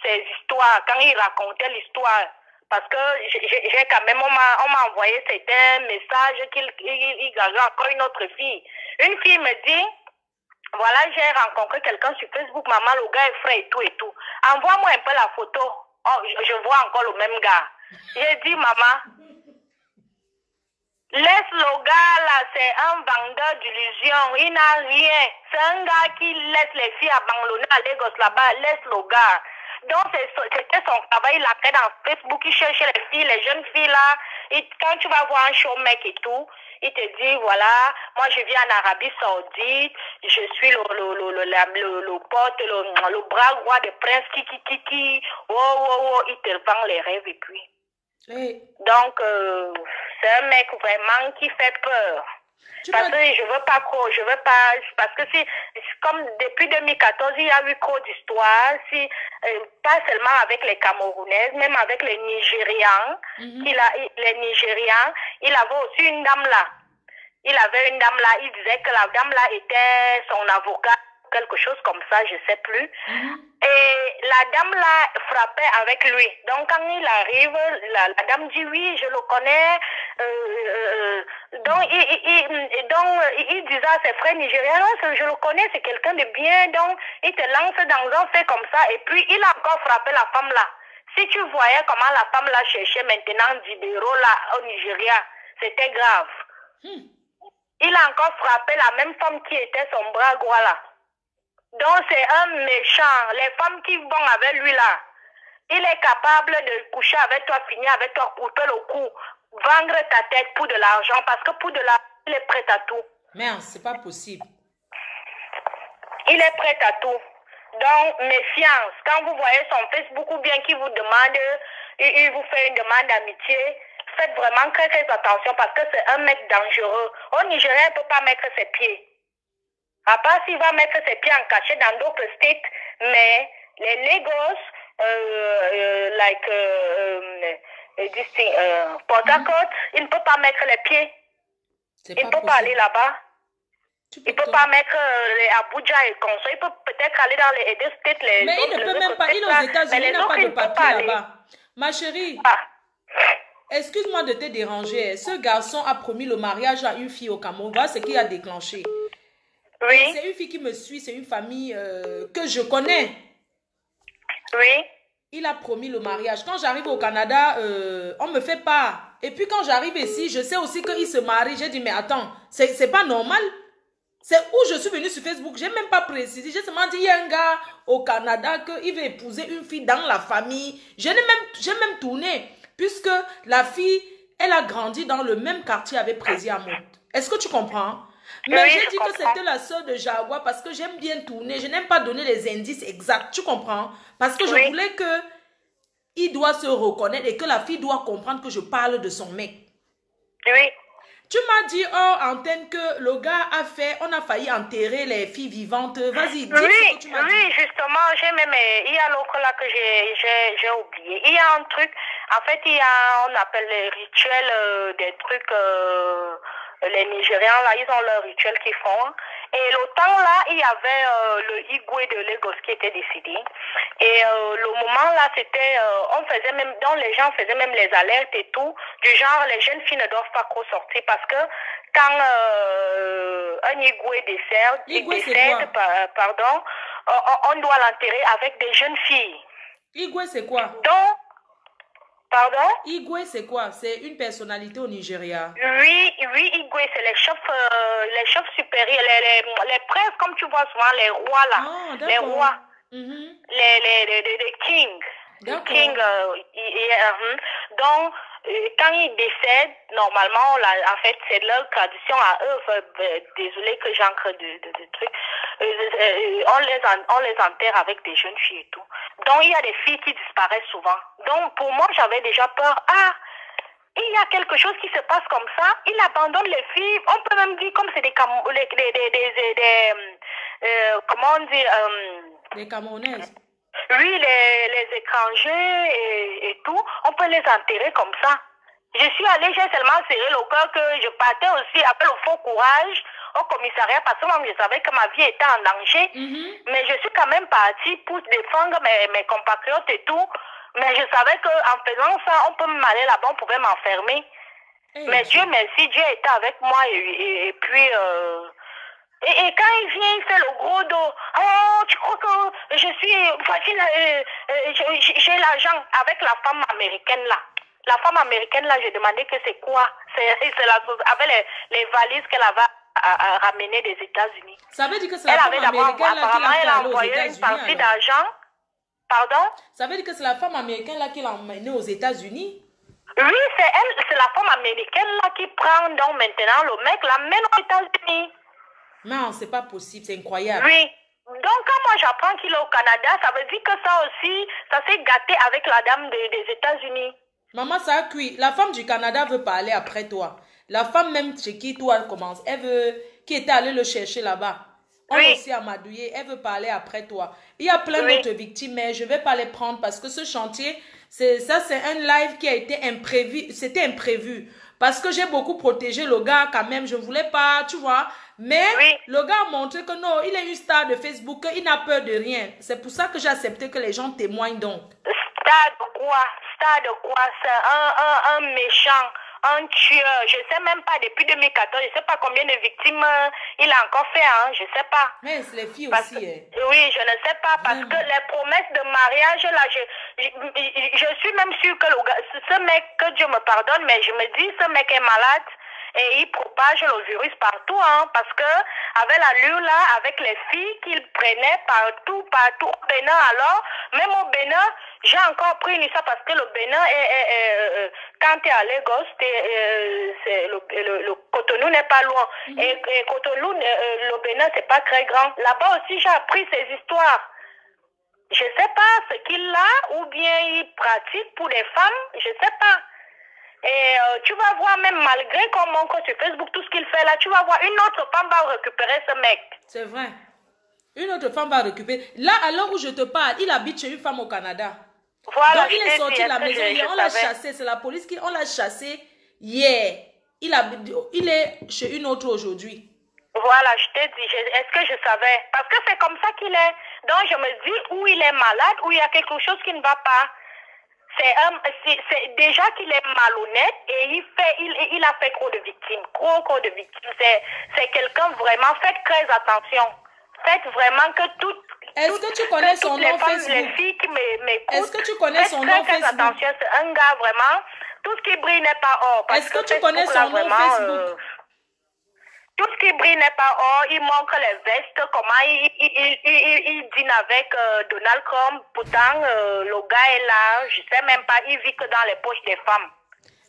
ses histoires, quand il racontait l'histoire. Parce que j'ai quand même, on m'a envoyé certains messages qu'il gageait encore une autre fille. Une fille me dit, voilà, j'ai rencontré quelqu'un sur Facebook, maman, le gars est frais et tout. Envoie-moi un peu la photo. Oh, je vois encore le même gars. J'ai dit, maman, laisse le gars là, c'est un vendeur d'illusions. Il n'a rien. C'est un gars qui laisse les filles abandonner à Lagos là-bas. Laisse le gars. Donc, c'était son travail. Il a fait dans Facebook. Il cherchait les filles, les jeunes filles là. Et quand tu vas voir un show mec et tout, il te dit, voilà, moi je vis en Arabie Saoudite, je suis le pote, le bras droit des princes, il te vend les rêves et puis. Hey. Donc, c'est un mec vraiment qui fait peur. Parce que parce que c'est comme depuis 2014, il y a eu trop d'histoires, pas seulement avec les Camerounaises, même avec les Nigérians, les Nigérians, il avait aussi une dame là. Il avait une dame là, il disait que la dame là était son avocat, quelque chose comme ça, je sais plus. Et la dame là frappait avec lui. Donc quand il arrive, la dame dit oui, je le connais. Donc il disait à ses frères nigériens, non, je le connais, c'est quelqu'un de bien. Donc il te lance dans un fait comme ça. Et puis il a encore frappé la femme là. Si tu voyais comment la femme là cherchait maintenant Dibero là au Nigeria, c'était grave. Il a encore frappé la même femme qui était son bras droit là. Donc c'est un méchant. Les femmes qui vont avec lui là, il est capable de coucher avec toi, finir avec toi, couper le cou, vendre ta tête pour de l'argent, parce que pour de l'argent, il est prêt à tout. Merde, c'est pas possible. Il est prêt à tout. Donc, méfiance. Quand vous voyez son Facebook ou bien qu'il vous demande, il vous fait une demande d'amitié, faites vraiment très très attention parce que c'est un mec dangereux. Au Nigeria, il ne peut pas mettre ses pieds. À part s'il va mettre ses pieds en cachet dans d'autres states, mais les Lagos, Port Harcourt, il ne peut pas mettre les pieds. Il ne peut pas aller là-bas. Il ne peut pas mettre les Abuja et comme ça. Il peut peut-être aller dans les deux states. Mais il ne peut même pas. Il est aux États-Unis, il n'a pas de papier là-bas. Ma chérie, Ah, excuse-moi de te déranger. Ce garçon a promis le mariage à une fille au Cameroun. Voilà ce qui a déclenché. Et oui, c'est une fille qui me suit, c'est une famille que je connais. oui. Il a promis le mariage. Quand j'arrive au Canada, on me fait pas. Et puis quand j'arrive ici, je sais aussi qu'il se marie. J'ai dit, mais attends, c'est pas normal. C'est où je suis venue sur Facebook. J'ai même pas précisé. J'ai seulement dit, il y a un gars au Canada qu'il veut épouser une fille dans la famille. J'ai même tourné. Puisque la fille, elle a grandi dans le même quartier avec Prési Amout. Est-ce que tu comprends? Mais Oui, j'ai je dit que comprends. c'était la sœur de Jaguar parce que j'aime bien tourner. Je n'aime pas donner les indices exacts. Tu comprends? Parce que je Oui, voulais que il doit se reconnaître et que la fille doit comprendre que je parle de son mec. oui. Tu m'as dit hors antenne que le gars a fait, on a failli enterrer les filles vivantes. Vas-y, dis ce que tu m'as dit. Oui, justement, j'ai même, il y a l'autre là que j'ai oublié. Il y a un truc, en fait, il y a, on appelle les rituels, des trucs, les Nigérians là, ils ont leurs rituels qu'ils font. Et l'automne là, il y avait le Igwe de Lagos qui était décédé. Et le moment là, c'était, on faisait même, donc les gens faisaient même les alertes et tout, du genre les jeunes filles ne doivent pas trop sortir parce que quand un Igwe décède, pardon, on doit l'enterrer avec des jeunes filles. Igwe, c'est quoi? Donc, pardon? Igwe, c'est quoi? C'est une personnalité au Nigeria. Oui, oui, Igwe, c'est les chefs supérieurs, les princes, comme tu vois souvent, les rois là, Ah, les rois, Mhm. les kings. D'accord. King, donc, quand ils décèdent, normalement, en fait, c'est leur tradition à eux. Désolé que j'ancre de trucs. On les enterre avec des jeunes filles et tout. Donc, il y a des filles qui disparaissent souvent. Donc, pour moi, j'avais déjà peur. Ah, il y a quelque chose qui se passe comme ça. Il abandonne les filles. On peut même dire comme c'est des comment on dit Les Camerounaises. oui, les étrangers et tout, on peut les enterrer comme ça. Je suis allée, j'ai seulement serré le cœur que je partais aussi avec le faux courage au commissariat parce que moi, je savais que ma vie était en danger. Mais je suis quand même partie pour défendre mes compatriotes et tout. Mais je savais qu'en faisant ça, on peut m'aller là-bas, on pouvait m'enfermer. Mais Dieu merci, Dieu était avec moi et puis... Et quand il vient, il fait le gros dos. Oh, tu crois que je suis facile, j'ai l'argent avec la femme américaine là. La femme américaine là, j'ai demandé que c'est quoi. C'est la chose avec les valises qu'elle avait à ramener des États-Unis. Ça veut dire que c'est la femme américaine là qui l'a fait aller aux États-Unis. Une partie d'argent. Pardon? Ça veut dire que c'est la femme américaine là qui l'a emmené aux États-Unis. Oui, c'est elle, c'est la femme américaine là qui prend donc maintenant le mec l'amène aux États-Unis. Non, c'est pas possible, c'est incroyable. Oui. Donc, quand moi j'apprends qu'il est au Canada, ça veut dire que ça aussi, ça s'est gâté avec la dame des États-Unis. Maman, ça a cuit. La femme du Canada veut parler après toi. La femme même chez qui toi commence, elle veut, qui était allée le chercher là-bas. On est aussi amadouillé, elle veut parler après toi. Il y a plein d'autres victimes, mais je ne vais pas les prendre parce que ce chantier, c'est un live qui a été imprévu. C'était imprévu. Parce que j'ai beaucoup protégé le gars quand même. Je ne voulais pas, tu vois. Mais le gars a montré que non, il est une star de Facebook, il n'a peur de rien. C'est pour ça que j'ai accepté que les gens témoignent donc. Star de quoi? Star de quoi? C'est un méchant, un tueur. Je ne sais même pas, depuis 2014, je ne sais pas combien de victimes il a encore fait, hein? Je ne sais pas. Mais c'est les filles parce aussi. Que, oui, je ne sais pas, parce que les promesses de mariage, là, je suis même sûre que ce mec, que Dieu me pardonne, mais je me dis, ce mec est malade. Et il propage le virus partout, hein, parce que avec l'allure là, avec les filles qu'il prenait partout au Bénin, alors, même au Bénin, j'ai encore pris une histoire parce que le Bénin quand tu es à Lagos, le Cotonou n'est pas loin. Et Cotonou, le Bénin, c'est pas très grand. Là-bas aussi, j'ai appris ces histoires. Je sais pas ce qu'il a, ou bien il pratique pour les femmes, je sais pas. Et tu vas voir, même malgré qu'on montre sur Facebook tout ce qu'il fait là, tu vas voir une autre femme va récupérer ce mec. C'est vrai. Une autre femme va récupérer. Là, à l'heure où je te parle, il habite chez une femme au Canada. Voilà. Donc, il est sorti de la maison hier. On l'a chassé. C'est la police qui... On l'a chassé hier. Il est chez une autre aujourd'hui. Voilà, je t'ai dit. Est-ce que je savais? Parce que c'est comme ça qu'il est. Donc, je me dis où il est malade, où il y a quelque chose qui ne va pas. c'est déjà qu'il est malhonnête et il a fait trop de victimes, trop de victimes. C'est quelqu'un vraiment, faites très attention. Faites vraiment que est-ce que tu connais son nom Facebook? Les filles qui m'écoutent, est-ce que tu connais son nom Facebook? Attention, c'est un gars vraiment, tout ce qui brille n'est pas or. Est-ce que tu connais son nom Facebook? Tout ce qui brille n'est pas or, il montre les vestes, comment il dîne avec Donald Trump. Pourtant, le gars est là, je sais même pas, il vit que dans les poches des femmes.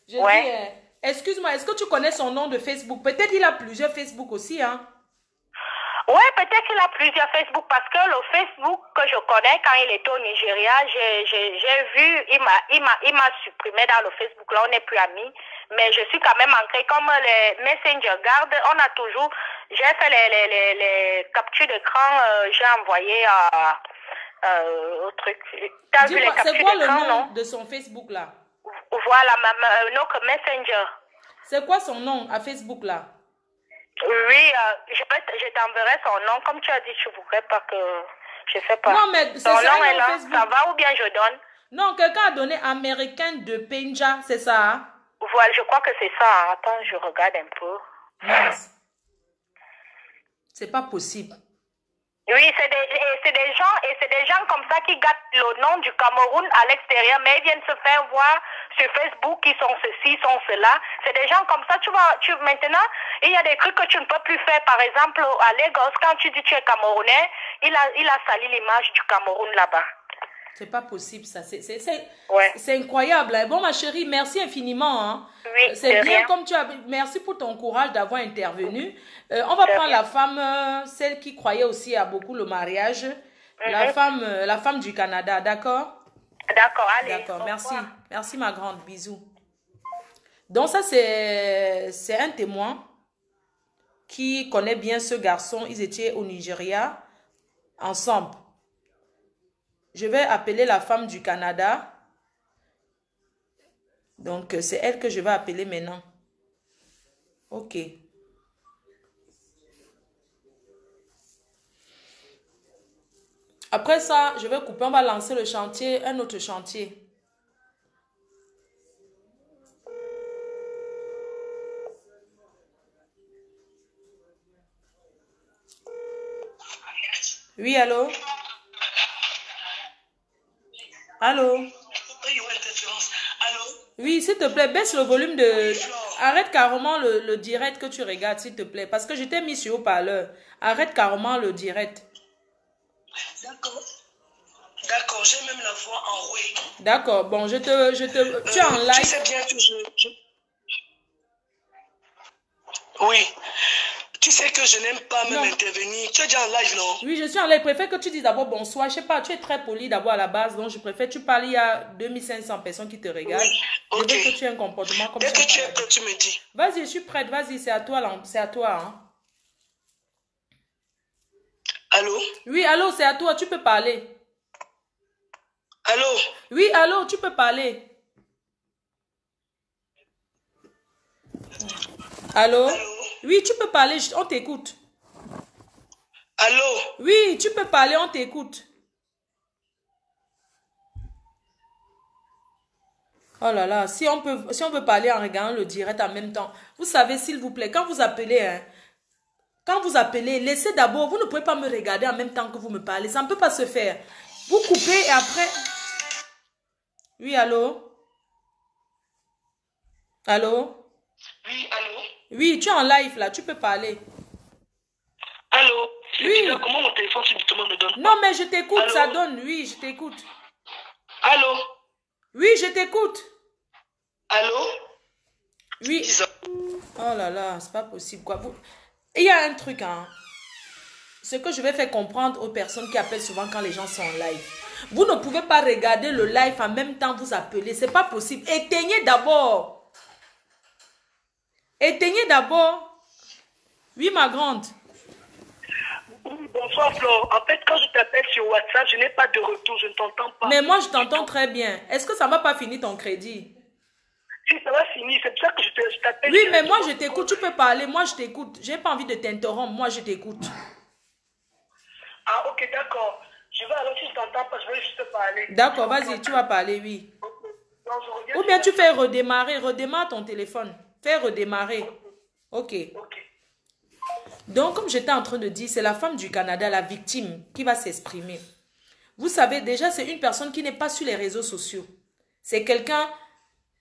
Je dis, excuse-moi, est-ce que tu connais son nom de Facebook? Peut-être il a plusieurs Facebook aussi, hein? Oui, peut-être qu'il a plusieurs Facebook parce que le Facebook que je connais quand il était au Nigeria, j'ai vu, il m'a supprimé dans le Facebook. Là, on n'est plus amis. Mais je suis quand même entrée comme les Messenger Guard. On a toujours, j'ai fait les captures d'écran, j'ai envoyé au truc. T'as vu les captures d'écran, c'est quoi le nom de son Facebook là? Voilà, notre Messenger. C'est quoi son nom à Facebook là? Oui, je t'enverrai son nom. Comme tu as dit, tu ne voudrais pas que... Je sais pas. Non, mais son nom est là. Facebook. Ça va ou bien je donne? Non, quelqu'un a donné Américain de Penja, c'est ça? Hein? Voilà, je crois que c'est ça. Attends, je regarde un peu. Mince. C'est pas possible. Oui, c'est des gens comme ça qui gâtent le nom du Cameroun à l'extérieur, mais ils viennent se faire voir sur Facebook qui sont ceci, sont cela. C'est des gens comme ça, tu vois, maintenant, il y a des trucs que tu ne peux plus faire. Par exemple, à Lagos, quand tu dis tu es Camerounais, il a sali l'image du Cameroun là-bas. C'est pas possible ça, c'est incroyable. Bon ma chérie, merci infiniment. Hein. Oui, c'est bien rien. Comme tu as... Merci pour ton courage d'avoir intervenu. On va prendre la femme, celle qui croyait aussi à beaucoup le mariage. La femme du Canada, d'accord? D'accord, allez. D'accord, merci. Merci ma grande, bisous. Donc ça c'est un témoin qui connaît bien ce garçon. Ils étaient au Nigeria ensemble. Je vais appeler la femme du Canada. Donc, c'est elle que je vais appeler maintenant. Ok. Après ça, je vais couper. On va lancer le chantier, un autre chantier. Oui, allô? Allô? Oui, s'il te plaît, baisse le volume de... Arrête carrément le direct que tu regardes, s'il te plaît. Parce que je t'ai mis sur haut-parleur. Arrête carrément le direct. D'accord. D'accord, j'ai même la voix enrouée. D'accord, bon, tu es en live. Tu sais bien que Oui. Tu sais que je n'aime pas même intervenir. Tu es déjà en live, non? Oui, je suis en live. Je préfère que tu dises d'abord bonsoir. Je sais pas, tu es très poli d'abord à la base. Donc, je préfère que tu parles. Il y a 2500 personnes qui te regardent. Oui, ok. Je veux que tu aies un comportement comme ça. Dès que tu es prêt, tu me dis. Vas-y, je suis prête. Vas-y, c'est à toi. C'est à toi. Hein. Allô? Oui, allô, c'est à toi. Tu peux parler. Allô? Oui, allô, tu peux parler. Allô? Allô? Oui, tu peux parler, on t'écoute. Allô? Oui, tu peux parler, on t'écoute. Oh là là, si on peut parler en regardant le direct en même temps. Vous savez, s'il vous plaît, quand vous appelez, laissez d'abord, vous ne pouvez pas me regarder en même temps que vous me parlez. Ça ne peut pas se faire. Vous coupez et après... Oui, allô? Allô? Oui, allô? Oui, tu es en live là, tu peux parler. Allô? Oui. Comment mon téléphone subitement ne donne pas? Non, mais je t'écoute, ça donne. Oui, je t'écoute. Allô? Oui, je t'écoute. Allô? Oui. Oh là là, c'est pas possible quoi. Il y a un truc, hein. Ce que je vais faire comprendre aux personnes qui appellent souvent quand les gens sont en live. Vous ne pouvez pas regarder le live en même temps vous appeler. C'est pas possible. Éteignez d'abord. Éteignez d'abord. Oui, ma grande. Bonsoir Flo. En fait, quand je t'appelle sur WhatsApp, je n'ai pas de retour, je ne t'entends pas. Mais moi, je t'entends très bien. Est-ce que ça ne va pas finir ton crédit? Si, ça va finir. C'est pour ça que je t'appelle. Oui, mais moi, je t'écoute. Tu peux parler. Moi, je t'écoute. Je n'ai pas envie de t'interrompre. Moi, je t'écoute. Ah, ok, d'accord. Je vais alors, si je t'entends pas, je vais juste parler. D'accord, vas-y, tu vas parler, oui. Non, je reviens. Ou bien tu fais redémarrer. Redémarre ton téléphone. Fais redémarrer. Ok. Ok. Donc, comme j'étais en train de dire, c'est la femme du Canada, la victime, qui va s'exprimer. Vous savez, déjà, c'est une personne qui n'est pas sur les réseaux sociaux. C'est quelqu'un...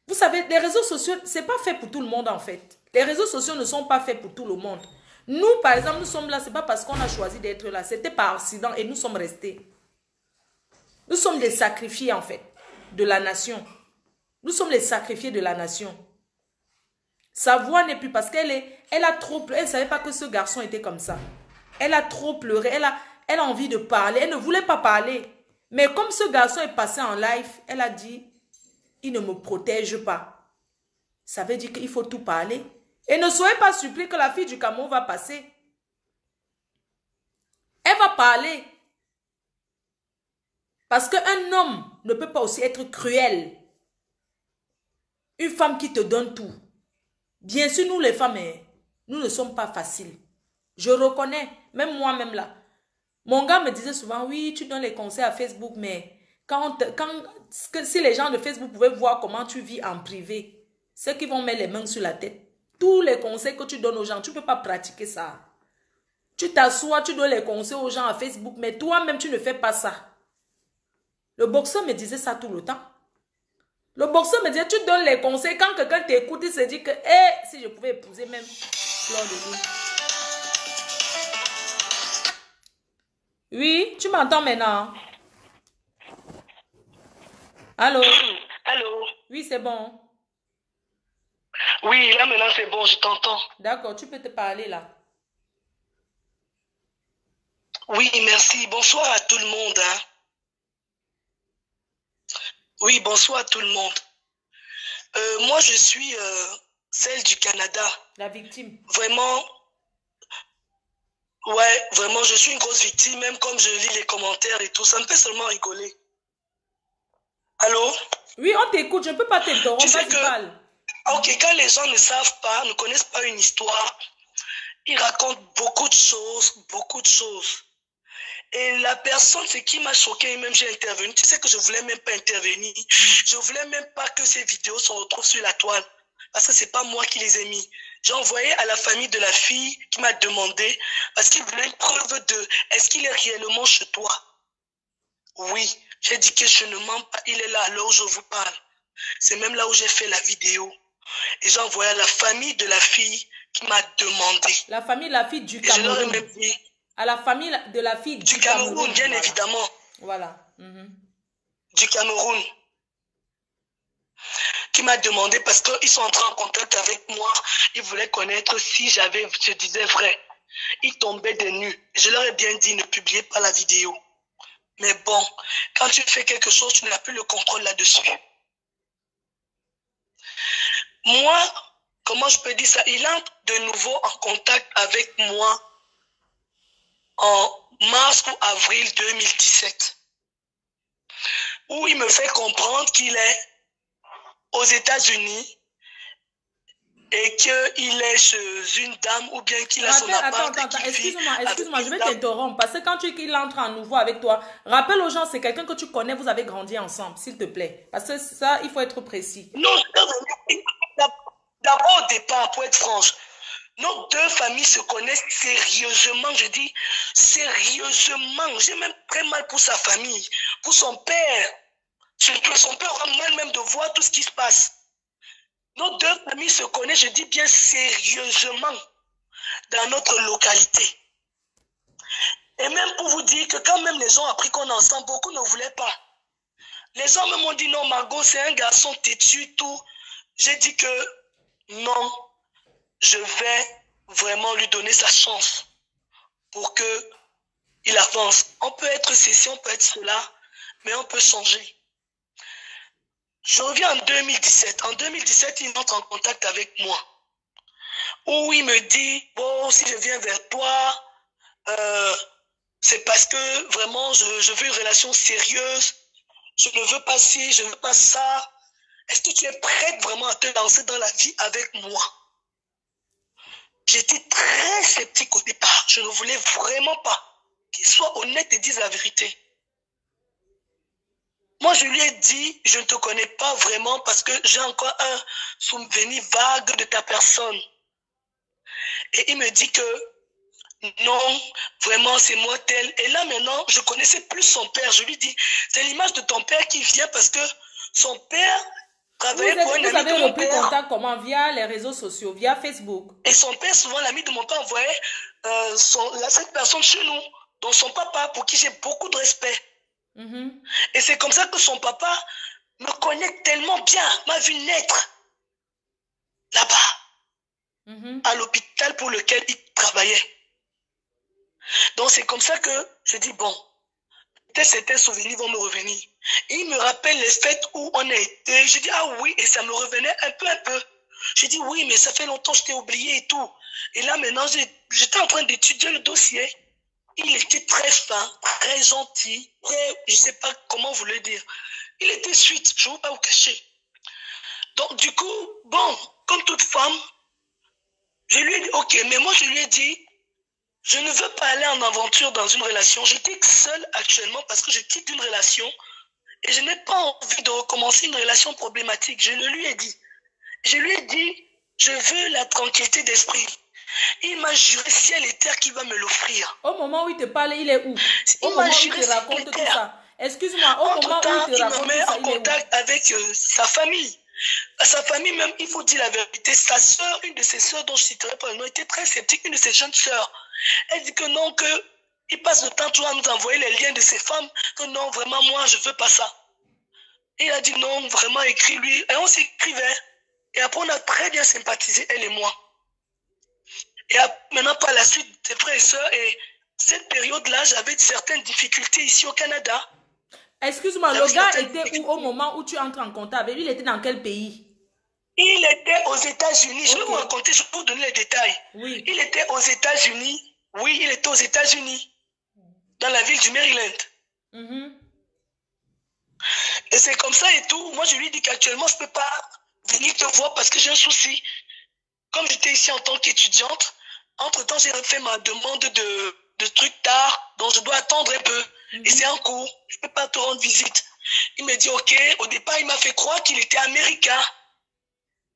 Vous savez, les réseaux sociaux, c'est pas fait pour tout le monde, en fait. Les réseaux sociaux ne sont pas faits pour tout le monde. Nous, par exemple, nous sommes là, c'est pas parce qu'on a choisi d'être là. C'était par accident et nous sommes restés. Nous sommes des sacrifiés, en fait, de la nation. Nous sommes les sacrifiés de la nation. Sa voix n'est plus parce elle a trop pleuré. Elle ne savait pas que ce garçon était comme ça. Elle a trop pleuré. Elle a envie de parler. Elle ne voulait pas parler. Mais comme ce garçon est passé en live, elle a dit, il ne me protège pas. Ça veut dire qu'il faut tout parler. Et ne soyez pas surpris que la fille du Cameroun va passer. Elle va parler. Parce qu'un homme ne peut pas aussi être cruel. Une femme qui te donne tout. Bien sûr, nous les femmes, nous ne sommes pas faciles. Je reconnais, même moi-même là. Mon gars me disait souvent, oui, tu donnes les conseils à Facebook, mais si les gens de Facebook pouvaient voir comment tu vis en privé, ceux qui vont mettre les mains sur la tête, tous les conseils que tu donnes aux gens, tu ne peux pas pratiquer ça. Tu t'assois, tu donnes les conseils aux gens à Facebook, mais toi-même, tu ne fais pas ça. Le boxeur me disait ça tout le temps. Le boxeur me disait, tu donnes les conseils. Quand quelqu'un t'écoute, il se dit que, si je pouvais épouser même Fleur de Lys. Oui, tu m'entends maintenant? Allô? Allô? Oui, c'est bon. Oui, là maintenant c'est bon, je t'entends. D'accord, tu peux te parler là. Oui, merci. Bonsoir à tout le monde. Hein. Oui, bonsoir à tout le monde. Moi, je suis celle du Canada. La victime. Vraiment, ouais, vraiment, je suis une grosse victime, même comme je lis les commentaires et tout, ça me fait seulement rigoler. Allô? Oui, on t'écoute, je ne peux pas t'interrompre, vas-y, parle. Ok, quand les gens ne savent pas, ne connaissent pas une histoire, ils racontent beaucoup de choses, beaucoup de choses. Et la personne, ce qui m'a choqué, et même j'ai intervenu, tu sais que je voulais même pas intervenir. Je voulais même pas que ces vidéos se retrouvent sur la toile. Parce que c'est pas moi qui les ai mis. J'ai envoyé à la famille de la fille qui m'a demandé, parce qu'il voulait une preuve de, est-ce qu'il est réellement chez toi? Oui, j'ai dit que je ne mens pas, il est là à l'heure où je vous parle. C'est même là où j'ai fait la vidéo. Et j'ai envoyé à la famille de la fille qui m'a demandé. La famille de la fille du Cameroun. Et je leur ai même dit. À la famille de la fille du Cameroun, bien voilà. évidemment. Voilà. Du Cameroun. Qui m'a demandé, parce qu'ils sont entrés en contact avec moi, ils voulaient connaître si je disais vrai. Ils tombaient des nues. Je leur ai bien dit, ne publiez pas la vidéo. Mais bon, quand tu fais quelque chose, tu n'as plus le contrôle là-dessus. Moi, comment je peux dire ça? Il entre de nouveau en contact avec moi en mars ou avril 2017, où il me fait comprendre qu'il est aux États-Unis et qu'il est chez une dame ou bien qu'il a son appart. Attends, excuse-moi, je vais t'interrompre parce que quand il entre à nouveau avec toi, rappelle aux gens, c'est quelqu'un que tu connais, vous avez grandi ensemble, s'il te plaît. Parce que ça, il faut être précis. Non, d'abord au départ, pour être franche, nos deux familles se connaissent sérieusement, je dis sérieusement. J'ai même très mal pour sa famille, pour son père. Son père aura mal même de voir tout ce qui se passe. Nos deux familles se connaissent, je dis bien sérieusement, dans notre localité. Et même pour vous dire que quand même les gens ont appris qu'on est ensemble, beaucoup ne voulaient pas. Les gens me m'ont dit non, Margot, c'est un garçon têtu, tout. J'ai dit que non, je vais vraiment lui donner sa chance pour qu'il avance. On peut être ceci, on peut être cela, mais on peut changer. Je reviens en 2017. En 2017, il entre en contact avec moi. Où il me dit, bon, si je viens vers toi, c'est parce que vraiment, je veux une relation sérieuse. Je ne veux pas ci, je ne veux pas ça. Est-ce que tu es prête vraiment à te lancer dans la vie avec moi? J'étais très sceptique au départ. Je ne voulais vraiment pas qu'il soit honnête et dise la vérité. Moi, je lui ai dit, je ne te connais pas vraiment parce que j'ai encore un souvenir vague de ta personne. Et il me dit que non, vraiment, c'est moi tel. Et là, maintenant, je connaissais plus son père. Je lui dis, c'est l'image de ton père qui vient parce que son père travaillait pour un ami Vous avez de mon repris père. contact comment? Via les réseaux sociaux, via Facebook. Et son père, souvent, l'ami de mon père envoyait cette personne chez nous, dont son papa, pour qui j'ai beaucoup de respect. Et c'est comme ça que son papa me connaît tellement bien, m'a vu naître là-bas, à l'hôpital pour lequel il travaillait. Donc c'est comme ça que je dis, bon, peut-être certains souvenirs vont me revenir. Et il me rappelle les fêtes où on a été. Je dis, ah oui, et ça me revenait un peu. Je dis, oui, mais ça fait longtemps que je t'ai oublié et tout. Et là, maintenant, j'étais en train d'étudier le dossier. Il était très fin, très gentil, très, je ne sais pas comment vous le dire. Il était suite, je ne veux pas vous cacher. Donc, du coup, bon, comme toute femme, je lui ai dit, ok, mais moi, je lui ai dit, je ne veux pas aller en aventure dans une relation. J'étais seule actuellement parce que je quitte une relation et je n'ai pas envie de recommencer une relation problématique. Je le lui ai dit. Je lui ai dit, je veux la tranquillité d'esprit. Il m'a juré ciel et terre qu'il va me l'offrir. Au moment où il te parle, il est où? Au moment où il te raconte tout ça. Excuse-moi, au moment où il te raconte tout ça, il me met en contact avec sa famille. Sa famille même, il faut dire la vérité, sa soeur, une de ses soeurs dont je ne citerai pas le nom, était très sceptique, une de ses jeunes soeurs. Elle dit que non, qu'il passe le temps toujours à nous envoyer les liens de ses femmes, que non, vraiment, moi, je ne veux pas ça. Et il a dit non, vraiment, écris-lui. Et on s'écrivait. Et après, on a très bien sympathisé, elle et moi. Et maintenant, par la suite, ses frères et sœurs, et cette période-là, j'avais certaines difficultés ici au Canada. Excuse-moi, le gars était où au moment où tu entres en contact avec lui? Il était dans quel pays? Il était aux États-Unis. Je vais vous raconter, je vais vous donner les détails. Oui. Il était aux États-Unis. Oui, il était aux États-Unis, dans la ville du Maryland. Et c'est comme ça et tout. Moi, je lui dis qu'actuellement, je ne peux pas venir te voir parce que j'ai un souci. Comme j'étais ici en tant qu'étudiante, entre-temps, j'ai fait ma demande de trucs tard, donc je dois attendre un peu. Et c'est en cours. Je ne peux pas te rendre visite. Il me dit, ok. Au départ, il m'a fait croire qu'il était américain.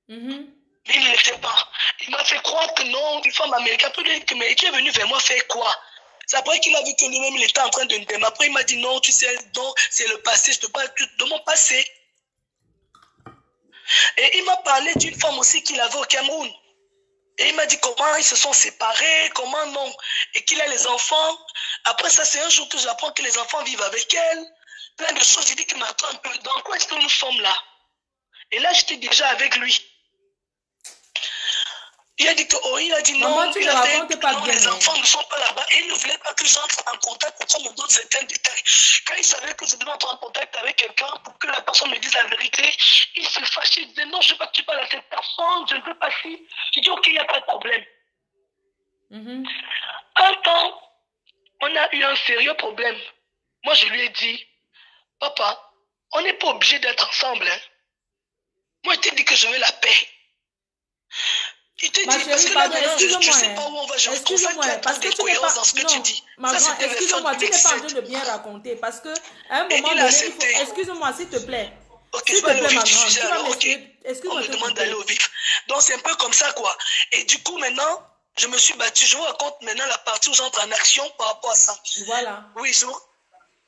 Mais il ne l'était pas. Il m'a fait croire que non, une femme américaine. Mais qui est venu vers moi faire quoi? C'est après qu'il a vu que lui-même, il était en train de me dire. Après, il m'a dit, non, tu sais, non, c'est le passé. Je te parle de mon passé. Et il m'a parlé d'une femme aussi qu'il avait au Cameroun. Et il m'a dit comment ils se sont séparés, comment non. Et qu'il a les enfants. Après ça, c'est un jour que j'apprends que les enfants vivent avec elle. Plein de choses. J'ai dit qu'il m'attend un peu. Dans quoi est-ce que nous sommes là? Et là, j'étais déjà avec lui. Il a dit que, oh, il a dit non, maman, tu ne racontes pas bien, les enfants ne sont pas là-bas. Et il ne voulait pas que j'entre en contact pour qu'on me donne certains détails. Quand il savait que je devais entrer en contact avec quelqu'un pour que la personne me dise la vérité, il se fâchait, il disait non, je ne veux pas que tu parles à cette personne, je ne veux pas si. J'ai dit ok, il n'y a pas de problème. Un temps, on a eu un sérieux problème. Moi, je lui ai dit, papa, on n'est pas obligé d'être ensemble. Hein. Moi, je t'ai dit que je veux la paix. Il te dit, parce que là, maintenant, je ne sais pas où on va. Je trouve que tu as trop de cohérence dans ce que tu dis. Excuse-moi, tu n'es pas en train de bien raconter. Parce qu'à un moment donné, excuse-moi, s'il te plaît. Ok, je vais aller au vif du sujet. Alors, ok, on me demande d'aller au vif. Donc, c'est un peu comme ça, quoi. Et du coup, maintenant, je me suis battu. Je vous raconte maintenant la partie où j'entre en action par rapport à ça. Voilà. Oui,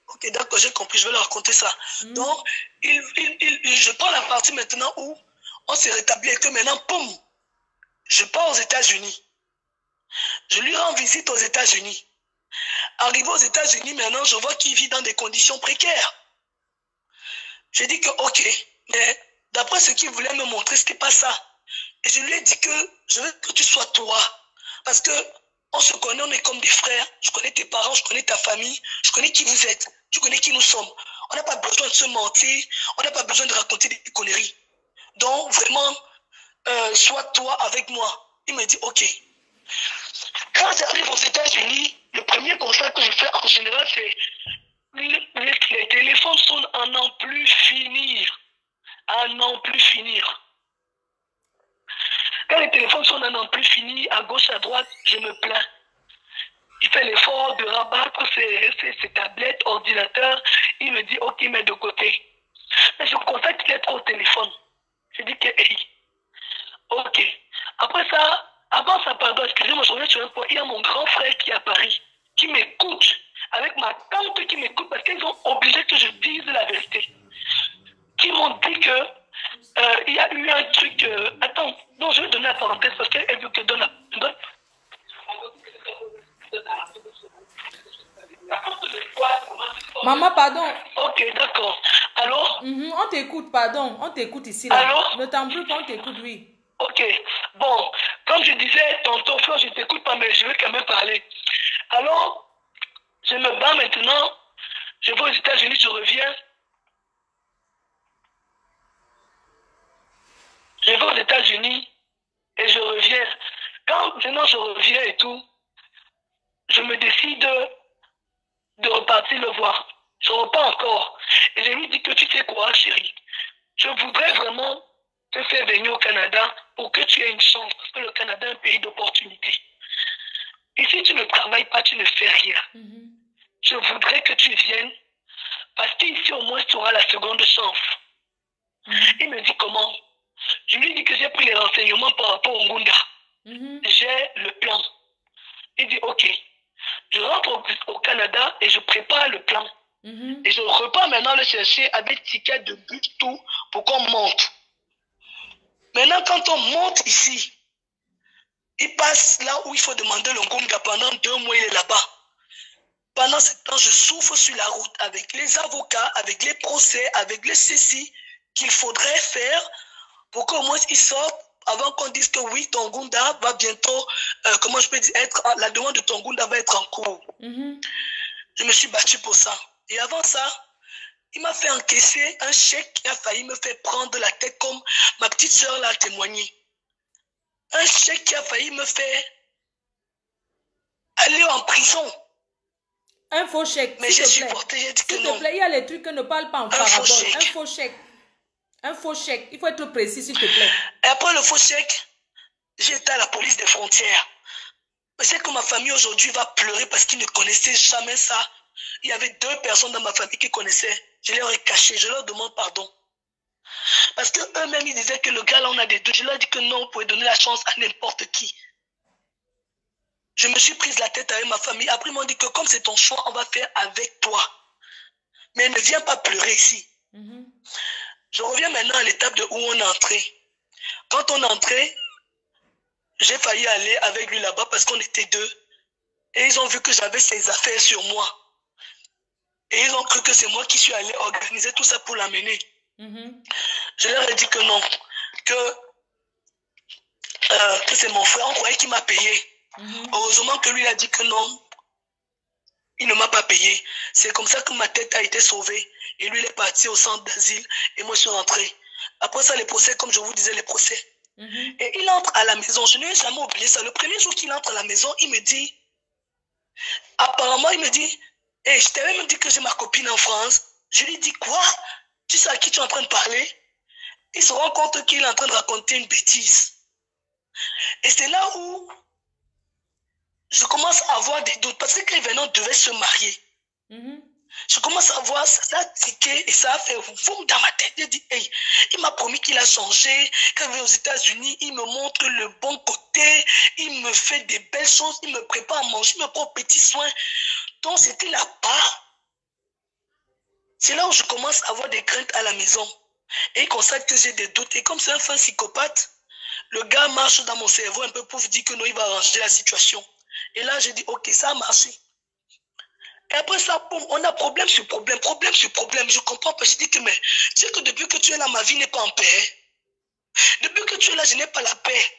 ok, d'accord, j'ai compris. Je vais leur raconter ça. Donc, je prends la partie maintenant où on s'est rétabli et que maintenant, poum, je pars aux États-Unis. Je lui rends visite aux États-Unis. Arrivé aux États-Unis, maintenant, je vois qu'il vit dans des conditions précaires. J'ai dit que, ok, mais d'après ce qu'il voulait me montrer, ce n'était pas ça. Et je lui ai dit que je veux que tu sois toi. Parce que on se connaît, on est comme des frères. Je connais tes parents, je connais ta famille, je connais qui vous êtes, tu connais qui nous sommes. On n'a pas besoin de se mentir, on n'a pas besoin de raconter des conneries. Donc, vraiment, sois toi avec moi. Il me dit, ok. Quand j'arrive aux États-Unis, le premier constat que je fais en général, c'est les téléphones sonnent à n'en plus finir. À n'en plus finir. Quand les téléphones sonnent à n'en plus finir, à gauche, à droite, je me plains. Il fait l'effort de rabattre ses tablettes, ordinateurs. Il me dit, ok, mets de côté. Mais je constate qu'il est trop au téléphone. Je dis que, hey, ok. Après ça, avant ça, pardon, excusez-moi, je reviens sur un point. Il y a mon grand frère qui est à Paris, qui m'écoute, avec ma tante qui m'écoute, parce qu'ils ont obligé que je dise la vérité. Qui m'ont dit que il y a eu un truc. Attends, non, je vais donner la parenthèse parce qu'elle veut que je donne la. Maman, pardon. Ok, d'accord. Alors? On t'écoute, pardon. On t'écoute ici. Là. Alors? Ne t'en plus pas, on t'écoute, oui. Ok. Bon, comme je disais, tonton Flo, je ne t'écoute pas, mais je vais quand même parler. Alors, je me bats maintenant. Je vais aux États-Unis, je reviens. Je vais aux États-Unis et je reviens. Quand maintenant je reviens et tout, je me décide de repartir le voir. Je repars encore. Et je lui dis que tu sais quoi, chérie, je voudrais vraiment te faire venir au Canada pour que tu aies une chance. Parce que le Canada est un pays d'opportunités. Et si tu ne travailles pas, tu ne fais rien. Je voudrais que tu viennes parce qu'ici au moins tu auras la seconde chance. Il me dit comment? Je lui dis que j'ai pris les renseignements par rapport au Ngunda. J'ai le plan. Il dit ok. Je rentre au Canada et je prépare le plan. Et je repars maintenant le chercher avec ticket de bus tout pour qu'on monte. Maintenant, quand on monte ici, il passe là où il faut demander le Ngunda. Pendant 2 mois, il est là-bas. Pendant ce temps, je souffre sur la route avec les avocats, avec les procès, avec les ceci qu'il faudrait faire pour qu'au moins il sorte avant qu'on dise que oui, ton Ngunda va bientôt, comment je peux dire, la demande de ton Ngunda va être en cours. Je me suis battu pour ça. Et avant ça, il m'a fait encaisser un chèque qui a failli me faire prendre la tête comme ma petite soeur l'a témoigné. Un chèque qui a failli me faire aller en prison. Un faux chèque. Mais j'ai supporté, j'ai dit que non. S'il te plaît, il y a les trucs que ne parle pas en parabole. Un faux chèque. Un faux chèque. Il faut être précis, s'il te plaît. Et après le faux chèque, j'ai été à la police des frontières. Je sais que ma famille aujourd'hui va pleurer parce qu'ils ne connaissaient jamais ça. Il y avait 2 personnes dans ma famille qui connaissaient. Je leur ai caché. Je leur demande pardon. Parce qu'eux-mêmes, ils disaient que le gars là, on a des doutes. Je leur ai dit que non, vous pouvez donner la chance à n'importe qui. Je me suis prise la tête avec ma famille. Après, ils m'ont dit que comme c'est ton choix, on va faire avec toi. Mais ne viens pas pleurer ici. Je reviens maintenant à l'étape de où on est entré. Quand on est entré, j'ai failli aller avec lui là-bas parce qu'on était 2. Et ils ont vu que j'avais ses affaires sur moi. Et ils ont cru que c'est moi qui suis allé organiser tout ça pour l'amener. Je leur ai dit que non. Que c'est mon frère. On croyait qu'il m'a payé. Heureusement que lui a dit que non. Il ne m'a pas payé. C'est comme ça que ma tête a été sauvée. Et lui, il est parti au centre d'asile. Et moi, je suis rentré. Après ça, les procès, comme je vous disais, les procès. Et il entre à la maison. Je n'ai jamais oublié ça. Le premier jour qu'il entre à la maison, il me dit... Apparemment, il me dit... Hey, je t'avais même dit que j'ai ma copine en France. Je lui dis quoi? Tu sais à qui tu es en train de parler? Il se rend compte qu'il est en train de raconter une bêtise. Et c'est là où je commence à avoir des doutes. Parce que l'événement devait se marier. Je commence à voir ça a tiqué et ça a fait boum dans ma tête. Je dis, hey, il m'a promis qu'il a changé. Quand il est aux États-Unis, il me montre le bon côté. Il me fait des belles choses. Il me prépare à manger, il me prend petits soins. Donc, c'était là-bas. C'est là où je commence à avoir des craintes à la maison. Et il constate que j'ai des doutes. Et comme c'est un fin psychopathe, le gars marche dans mon cerveau un peu pour dire que non, il va arranger la situation. Et là, j'ai dit, ok, ça a marché. Et après ça, boum, on a problème sur problème, problème sur problème. Je comprends pas. Je dis que, mais, tu sais que depuis que tu es là, ma vie n'est pas en paix. Depuis que tu es là, je n'ai pas la paix.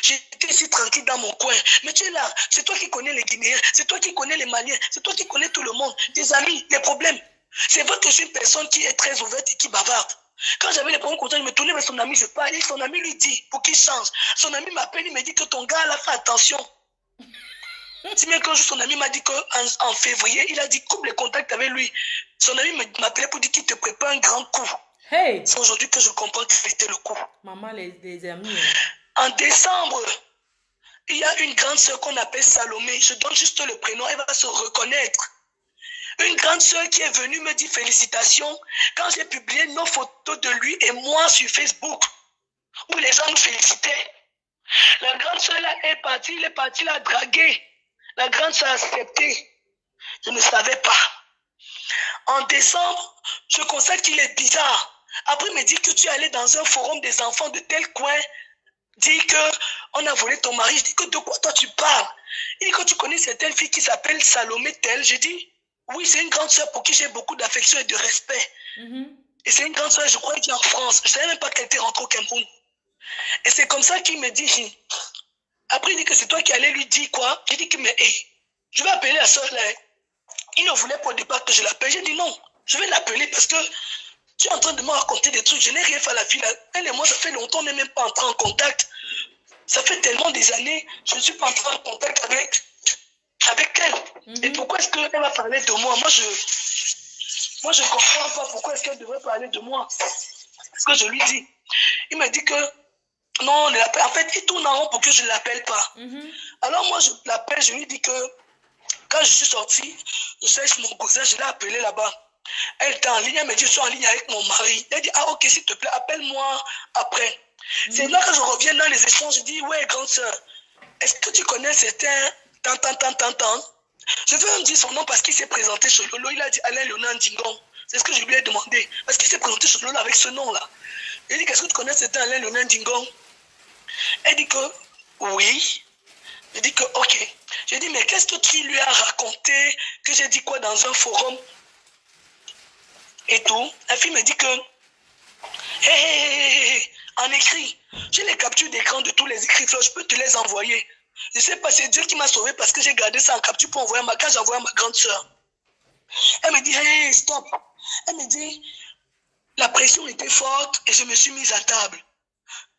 J'étais ici tranquille dans mon coin. Mais tu es là, c'est toi qui connais les Guinéens, c'est toi qui connais les Maliens, c'est toi qui connais tout le monde, tes amis, les problèmes. C'est vrai que je suis une personne qui est très ouverte et qui bavarde. Quand j'avais les problèmes comme ça, je me tournais vers son ami, je parlais, et son ami lui dit, pour qu'il change. Son ami m'appelle, il me dit que ton gars là, fait attention. Si bien qu'un jour, son ami m'a dit qu'en février, il a dit coupe les contacts avec lui. Son ami m'appelait pour dire qu'il te prépare un grand coup. Hey. C'est aujourd'hui que je comprends que c'était le coup. Maman, les amis. En décembre, il y a une grande sœur qu'on appelle Salomé. Je donne juste le prénom, elle va se reconnaître. Une grande sœur qui est venue me dire félicitations quand j'ai publié nos photos de lui et moi sur Facebook, où les gens nous félicitaient. La grande sœur là est partie, il est parti la draguer. La grande sœur a accepté. Je ne savais pas. En décembre, je constate qu'il est bizarre. Après, il me dit que tu es allé dans un forum des enfants de tel coin, dit qu'on a volé ton mari. Je dis que de quoi toi tu parles? Il dit que tu connais cette telle fille qui s'appelle Salomé Tel. J'ai dit, oui, c'est une grande sœur pour qui j'ai beaucoup d'affection et de respect. Et c'est une grande sœur, je crois, qui est en France. Je ne savais même pas qu'elle était rentrée au Cameroun. Et c'est comme ça qu'il me dit, après il dit que c'est toi qui allais lui dire quoi? J'ai dit que, mais hey, je vais appeler la sœur là. Il ne voulait pas au départ que je l'appelle. J'ai dit non, je vais l'appeler parce que tu es en train de me raconter des trucs. Je n'ai rien fait à la fille. Elle et moi, ça fait longtemps, on n'est même pas entré en contact. Ça fait tellement des années, je ne suis pas entré en contact avec elle. Et pourquoi est-ce qu'elle va parler de moi? Moi, je ne comprends pas pourquoi est-ce qu'elle devrait parler de moi. Ce que je lui dis. Il m'a dit que non, en fait, il tourne en rond pour que je ne l'appelle pas. Alors moi, je l'appelle, je lui dis que quand je suis sorti, je cherche mon cousin, je l'ai appelé là-bas. Elle était en ligne, elle me dit, je suis en ligne avec mon mari. Elle dit, ah ok, s'il te plaît, appelle-moi après. C'est là que je reviens dans les échanges, je dis, ouais, grande soeur, est-ce que tu connais certains tant. Je veux me dire son nom parce qu'il s'est présenté chez Lolo, il a dit Alain Léonard Ndingon. C'est ce que je lui ai demandé. Parce qu'il s'est présenté chez Lolo avec ce nom-là. Il dit, qu'est-ce que tu connais certains Alain Léonard Ndingon? Elle dit que, oui. Je dis que, ok. J'ai dit, mais qu'est-ce que tu lui as raconté? Que j'ai dit quoi dans un forum? Et tout. La fille me dit que, hé, en écrit, j'ai les captures d'écran de tous les écrits, je peux te les envoyer. Je ne sais pas, c'est Dieu qui m'a sauvé parce que j'ai gardé ça en capture pour envoyer quand j'ai envoyé à ma grande soeur. Elle me dit, hé, stop. Elle me dit, la pression était forte et je me suis mise à table.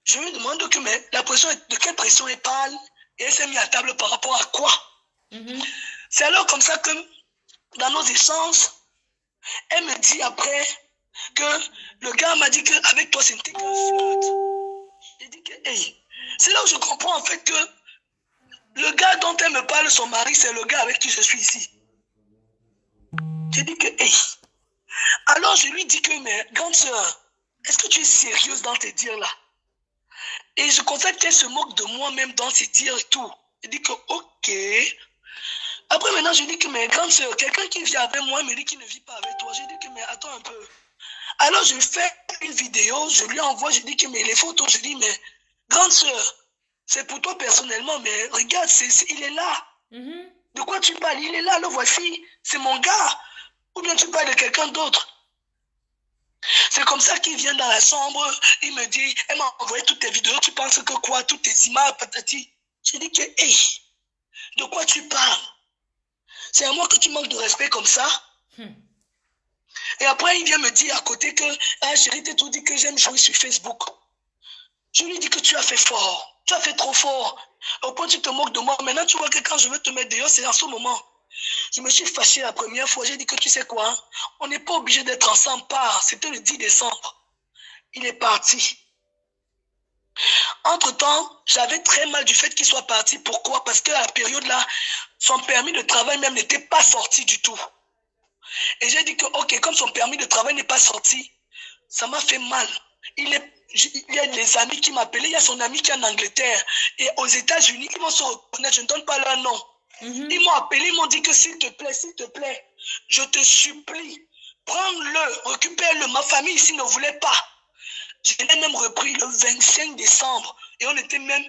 Je me demande que, mais de quelle pression elle parle? Et elle s'est mise à table par rapport à quoi? C'est alors comme ça que, dans nos échanges, elle me dit après que le gars m'a dit qu'avec toi, c'était qu'un flirt. J'ai dit que, hey, c'est là où je comprends en fait que le gars dont elle me parle, son mari, c'est le gars avec qui je suis ici. J'ai dit que, hey. Alors je lui dis que, mais grande soeur, est-ce que tu es sérieuse dans tes dires là? Et je constate qu'elle se moque de moi-même dans ses dires et tout. Je dis que, ok. Après maintenant, je dis que, mais grande soeur, quelqu'un qui vit avec moi me dit qu'il ne vit pas avec toi. Je dis que, mais attends un peu. Alors je fais une vidéo, je lui envoie, je dis que, mais les photos, je dis, mais grande soeur, c'est pour toi personnellement, mais regarde, il est là. De quoi tu parles? Il est là, le voici, c'est mon gars. Ou bien tu parles de quelqu'un d'autre. C'est comme ça qu'il vient dans la chambre, il me dit, elle m'a envoyé toutes tes vidéos, tu penses que quoi, toutes tes images, patati. J'ai dit que, hey, de quoi tu parles? C'est à moi que tu manques de respect comme ça? Et après, il vient me dire à côté que, ah chérie, t'es tout dit que j'aime jouer sur Facebook. Je lui dis que tu as fait fort, tu as fait trop fort. Au point où tu te moques de moi. Maintenant, tu vois que quand je veux te mettre dehors, c'est en ce moment. Je me suis fâché la première fois. J'ai dit que tu sais quoi, on n'est pas obligé d'être ensemble. C'était le 10 décembre. Il est parti. Entre-temps, j'avais très mal du fait qu'il soit parti. Pourquoi? Parce qu'à la période-là, son permis de travail même n'était pas sorti du tout. Et j'ai dit que, ok, comme son permis de travail n'est pas sorti, ça m'a fait mal. Il y a des amis qui m'appelaient, il y a son ami qui est en Angleterre. Et aux États-Unis, ils vont se reconnaître, je ne donne pas leur nom. Ils m'ont appelé, ils m'ont dit que s'il te plaît, je te supplie, prends-le, récupère-le. Ma famille ici ne voulait pas. Je l'ai même repris le 25 décembre. Et on était même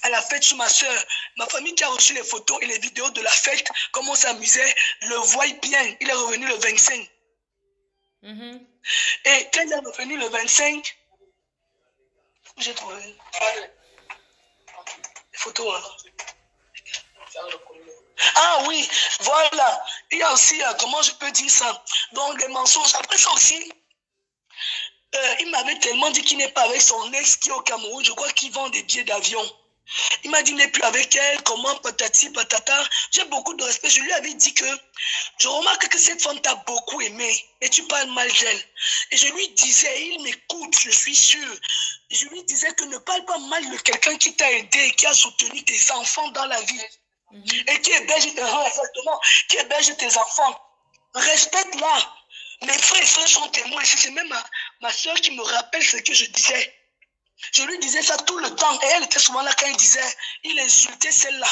à la fête chez ma soeur. Ma famille qui a reçu les photos et les vidéos de la fête, comment on s'amusait, le voit bien. Il est revenu le 25. Et quand il est revenu le 25, j'ai trouvé les photos. Ah oui, voilà. Il y a aussi, comment je peux dire ça? Donc, des mensonges. Après ça aussi, il m'avait tellement dit qu'il n'est pas avec son ex qui est au Cameroun. Je crois qu'il vend des billets d'avion. Il m'a dit qu'il n'est plus avec elle. Comment, patati, patata. J'ai beaucoup de respect. Je lui avais dit que je remarque que cette femme t'a beaucoup aimé. Et tu parles mal d'elle. Et je lui disais, il m'écoute, je suis sûr. Je lui disais que ne parle pas mal de quelqu'un qui t'a aidé, qui a soutenu tes enfants dans la vie. Et qui héberge, exactement, qui héberge tes enfants. Respecte-la. Mes frères et soeurs sont témoins. C'est même ma soeur qui me rappelle ce que je disais. Je lui disais ça tout le temps. Et elle était souvent là quand il disait, il insultait celle-là.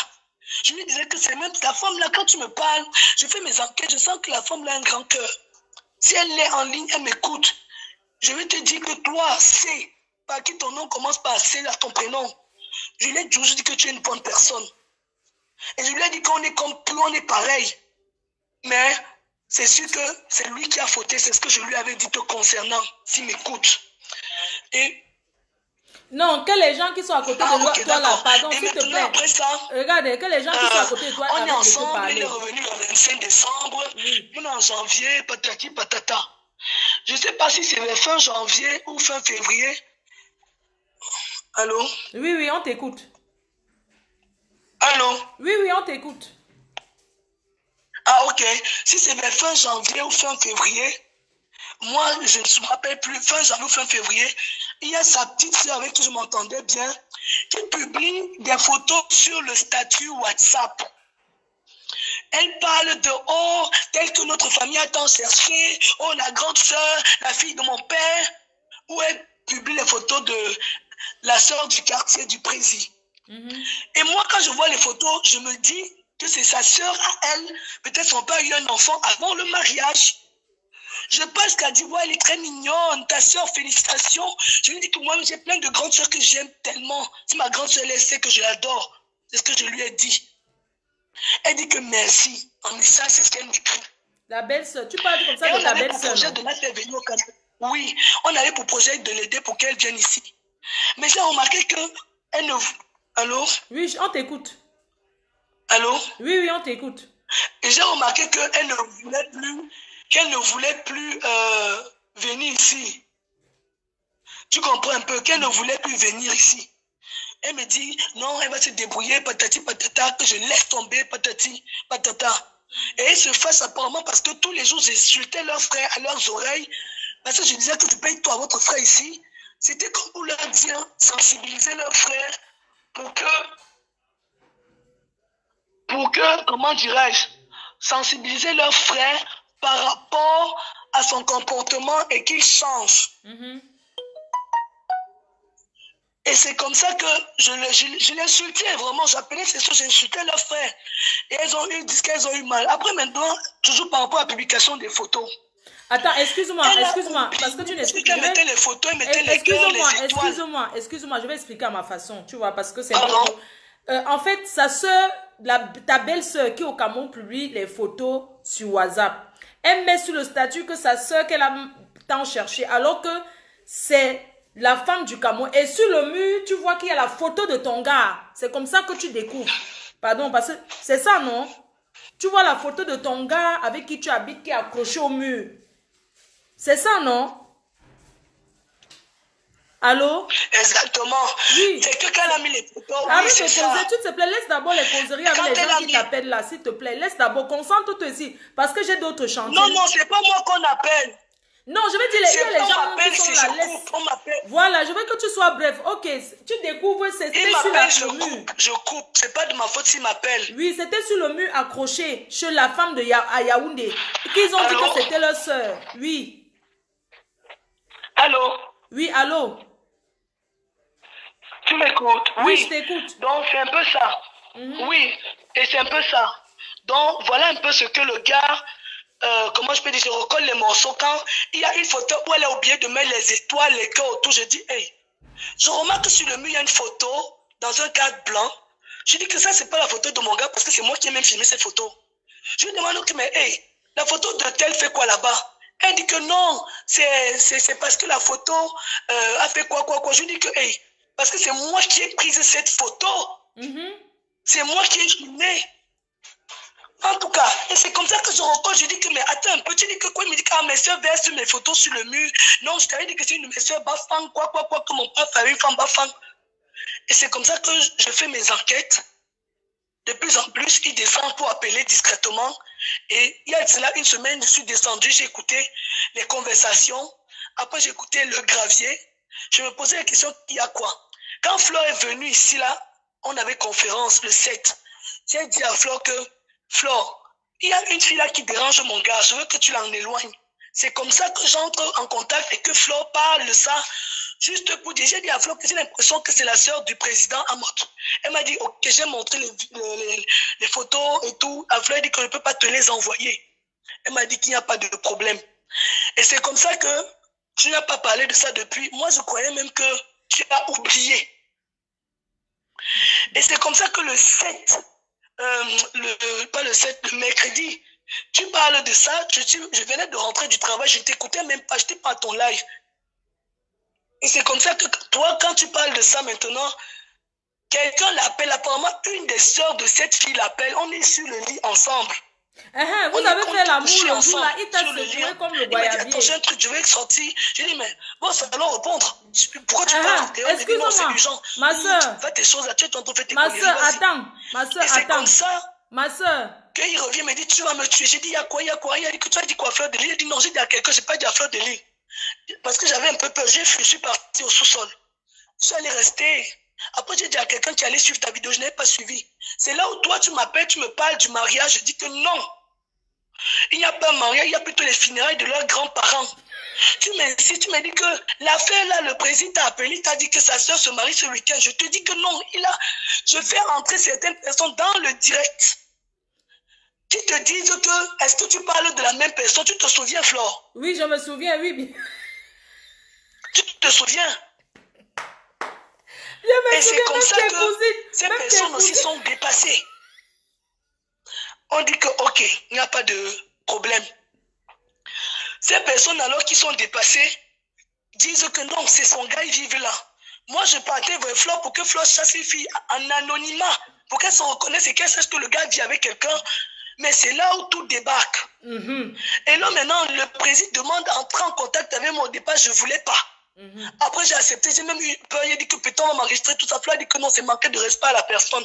Je lui disais que c'est même la femme-là, quand tu me parles, je fais mes enquêtes, je sens que la femme-là a un grand cœur. Si elle est en ligne, elle m'écoute. Je vais te dire que toi, c'est, par qui ton nom commence par C, à ton prénom. Je lui ai toujours dit que tu es une bonne personne. Et je lui ai dit qu'on est comme tout, on est pareil. Mais c'est sûr que c'est lui qui a fauté, c'est ce que je lui avais dit te concernant, s'il m'écoute. Et non, que les gens qui sont à côté de toi là, pardon, s'il te plaît. Après ça, regardez, que les gens qui sont à côté de toi, on est ensemble, il est revenu le 25 décembre, on est en janvier, patati patata. Je ne sais pas si c'est fin janvier ou fin février. Allô? Oui, oui, on t'écoute. Allô? Oui, oui, on t'écoute. Ah, ok. Si c'est fin janvier ou fin février, moi, je ne me rappelle plus, fin janvier ou fin février, il y a sa petite soeur avec qui je m'entendais bien, qui publie des photos sur le statut WhatsApp. Elle parle de « Oh, tel que notre famille a tant cherché, oh, la grande soeur, la fille de mon père », où elle publie les photos de la soeur du quartier du président. Et moi, quand je vois les photos, je me dis que c'est sa soeur à elle. Peut-être son père a eu un enfant avant le mariage. Je pense qu'elle dit, ouais, elle est très mignonne, ta soeur, félicitations. Je lui dis que moi, j'ai plein de grandes soeurs que j'aime tellement. Si ma grande soeur, elle sait que je l'adore. C'est ce que je lui ai dit. Elle dit que merci. En message, c'est ce qu'elle m'écrit. La belle-sœur, tu parles comme ça de ta belle-sœur. Oui, on avait pour projet de l'aider pour qu'elle vienne ici. Mais j'ai remarqué qu'elle ne... Allô? Oui, on t'écoute. Allô? Oui, oui, on t'écoute. Et j'ai remarqué qu'elle ne voulait plus venir ici. Tu comprends un peu? Qu'elle ne voulait plus venir ici. Elle me dit, non, elle va se débrouiller, patati patata, que je laisse tomber, patati patata. Et elle se fasse apparemment parce que tous les jours, j'insultais leurs frères à leurs oreilles. Parce que je disais que tu payes toi, votre frère ici. C'était comme pour leur dire, sensibiliser leurs frères pour que, comment dirais-je, sensibiliser leurs frères par rapport à son comportement et qu'ils changent. Et c'est comme ça que je l'insultais, vraiment, j'appelais ces choses, j'insultais leurs frères. Et ils disent qu'elles ont eu mal. Après, maintenant, toujours par rapport à la publication des photos. Attends, excuse-moi, parce que tu n'expliques pas. Elle mettait les photos, elle mettait les cœurs, les étoiles. Excuse-moi, je vais expliquer à ma façon, tu vois, parce que c'est... en fait, sa soeur, ta belle-sœur qui au Cameroun publie les photos sur WhatsApp, elle met sur le statut que sa soeur qu'elle a tant cherché, alors que c'est la femme du Cameroun. Et sur le mur, tu vois qu'il y a la photo de ton gars. C'est comme ça que tu découvres. Pardon, parce que c'est ça, non? Tu vois la photo de ton gars avec qui tu habites qui est accroché au mur. C'est ça, non? Allô? Exactement. Oui. C'est que quand elle a mis les photos, avec oui, c'est ça. S'il te plaît, laisse d'abord les causeries avec les gens qui t'appellent là, s'il te plaît. Laisse d'abord, concentre-toi ici, parce que j'ai d'autres chantiers. Non, non, c'est pas moi qu'on appelle. Non, je vais dire les gens qui sont là. On m'appelle. Voilà, je veux que tu sois bref. Ok, tu découvres, c'était sur le mur. Je coupe, c'est pas de ma faute s'il m'appelle. Oui, c'était sur le mur accroché chez la femme de Yaoundé. Qu'ils ont dit que c'était leur soeur. Oui. Allô? Oui, allô? Tu m'écoutes? Oui, je t'écoute. Donc, c'est un peu ça. Oui, et c'est un peu ça. Donc, voilà un peu ce que le gars... comment je peux dire, je recolle les morceaux quand il y a une photo où elle a oublié de mettre les étoiles, les cœurs autour. Je dis, hey, je remarque que sur le mur, il y a une photo dans un cadre blanc. Je dis que ça, c'est pas la photo de mon gars parce que c'est moi qui ai même filmé cette photo. Je lui demande, mais hey, la photo de tel fait quoi là-bas? Elle dit que non, c'est parce que la photo a fait quoi. Je lui dis que, hey, parce que c'est moi qui ai pris cette photo. C'est moi qui ai filmé. En tout cas, et c'est comme ça que je recolle, je dis que, mais attends un peu, tu dis que quoi, il me dit que mes soeurs versent mes photos sur le mur. Non, je t'avais dit que c'est une de mes soeurs Bafang, quoi, que mon père fait une femme Bafang. Et c'est comme ça que je fais mes enquêtes. De plus en plus, il descend pour appeler discrètement. Et il y a cela une semaine, je suis descendu, j'ai écouté les conversations. Après, j'ai écouté le gravier. Je me posais la question, il y a quoi? Quand Flore est venue ici, là, on avait conférence le 7. J'ai dit à Flore que, Flore, il y a une fille là qui dérange mon gars, je veux que tu l'en éloignes. C'est comme ça que j'entre en contact et que Flo parle de ça. Juste pour dire, j'ai dit à Flo que j'ai l'impression que c'est la sœur du président Amot. Elle m'a dit, ok, j'ai montré les photos et tout. À Flo, elle dit que je ne peux pas te les envoyer. Elle m'a dit qu'il n'y a pas de problème. Et c'est comme ça que tu n'as pas parlé de ça depuis. Moi, je croyais même que tu as oublié. Et c'est comme ça que le 7, le mercredi, tu parles de ça. Je venais de rentrer du travail, je ne t'écoutais même pas, je n'étais pas à ton live. Et c'est comme ça que toi, quand tu parles de ça maintenant, quelqu'un l'appelle, apparemment une des sœurs de cette fille l'appelle, on est sur le lit ensemble. Vous avez fait l'amour le jour là, il t'a secoué comme le boyabier. Attends, j'ai un truc, je vais sortir. J'ai dit, mais bon, ça va répondre. Pourquoi tu parles? Excuse-moi, ma soeur. Fais tes choses là, tu es en train de faire tes ma soeur, attends, ma soeur, attends. C'est comme ça. Ma soeur. Qu'il revient, il me dit, tu vas me tuer. J'ai dit, il y a quoi? Il a dit que tu as dit quoi, Fleur de Lys? Il a dit, non, j'ai dit à quelqu'un, je n'ai pas dit à Fleur de Lys. Parce que j'avais un peu peur, je suis parti au sous-sol. Je suis allé rester. Après, j'ai dit à quelqu'un qui allait suivre ta vidéo, je n'avais pas suivi. C'est là où toi, tu m'appelles, tu me parles du mariage. Je dis que non. Il n'y a pas mariage, il y a plutôt les funérailles de leurs grands-parents. Si tu me dis que l'affaire là, le président t'a appelé, t'a dit que sa soeur se marie ce week-end. Je te dis que non. Je fais rentrer certaines personnes dans le direct. Qui te disent que, est-ce que tu parles de la même personne? Tu te souviens, Flore? Oui, je me souviens, oui. Tu te souviens? Et c'est comme ça que ces personnes aussi sont dépassées. On dit que, ok, il n'y a pas de problème. Ces personnes alors qui sont dépassées disent que non, c'est son gars, ils vivent là. Moi, je partais vers Flore pour que Flore chasse ses filles en anonymat, pour qu'elle se reconnaisse et qu'elle sache que le gars vit avec quelqu'un. Mais c'est là où tout débarque. Et là, maintenant, le président demande d'entrer en contact avec moi. Au départ, je ne voulais pas. Après, j'ai accepté. J'ai même eu peur. Il a dit que peut-être on va m'enregistrer tout ça. Il a dit que non, c'est manquer de respect à la personne.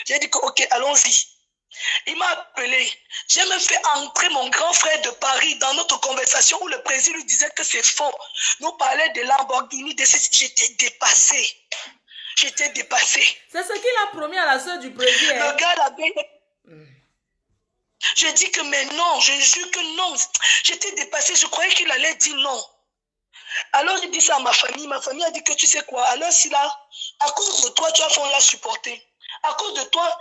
J'ai dit que, ok, allons-y. Il m'a appelé. J'ai même fait entrer mon grand frère de Paris dans notre conversation où le président lui disait que c'est faux. Nous parlait de Lamborghini, de ceci. J'étais dépassé. J'étais dépassé. C'est ce qu'il a promis à la soeur du président. Le gars l'avait... Je dis que mais non, je jure que non. J'étais dépassée, je croyais qu'il allait dire non. Alors j'ai dit ça à ma famille a dit que tu sais quoi, alors si là, à cause de toi, tu vas faire la supporter. À cause de toi,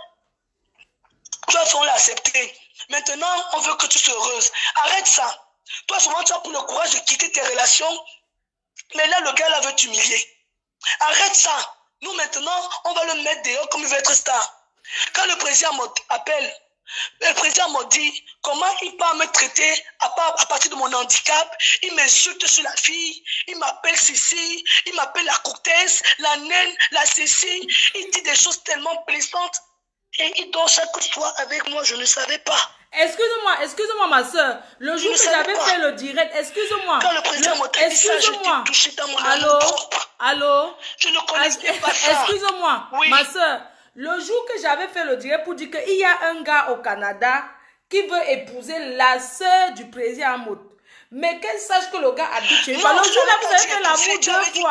tu vas faire l'accepter. Maintenant, on veut que tu sois heureuse. Arrête ça. Toi, souvent, tu as pris le courage de quitter tes relations, mais là, le gars là veut t'humilier. Arrête ça. Nous, maintenant, on va le mettre dehors comme il veut être star. Quand le président m'appelle, le président m'a dit comment il peut me traiter à partir de mon handicap. Il m'insulte sur la fille, il m'appelle Cici, il m'appelle la comtesse, la naine, la Cécile. Il dit des choses tellement plaisantes et il dort chaque soir avec moi, je ne savais pas. Excuse-moi ma soeur, le jour que j'avais fait le direct, excuse-moi. Quand le président m'a dit ça, j'étais touchée dans mon Allô? Je ne connaissais pas ça. Excuse-moi, oui. Ma soeur. Le jour que j'avais fait le direct pour dire qu'il y a un gars au Canada qui veut épouser la sœur du président Amot. Mais qu'elle sache que le gars habite chez toi. Le jour-là, vous avez fait l'amour 2 fois.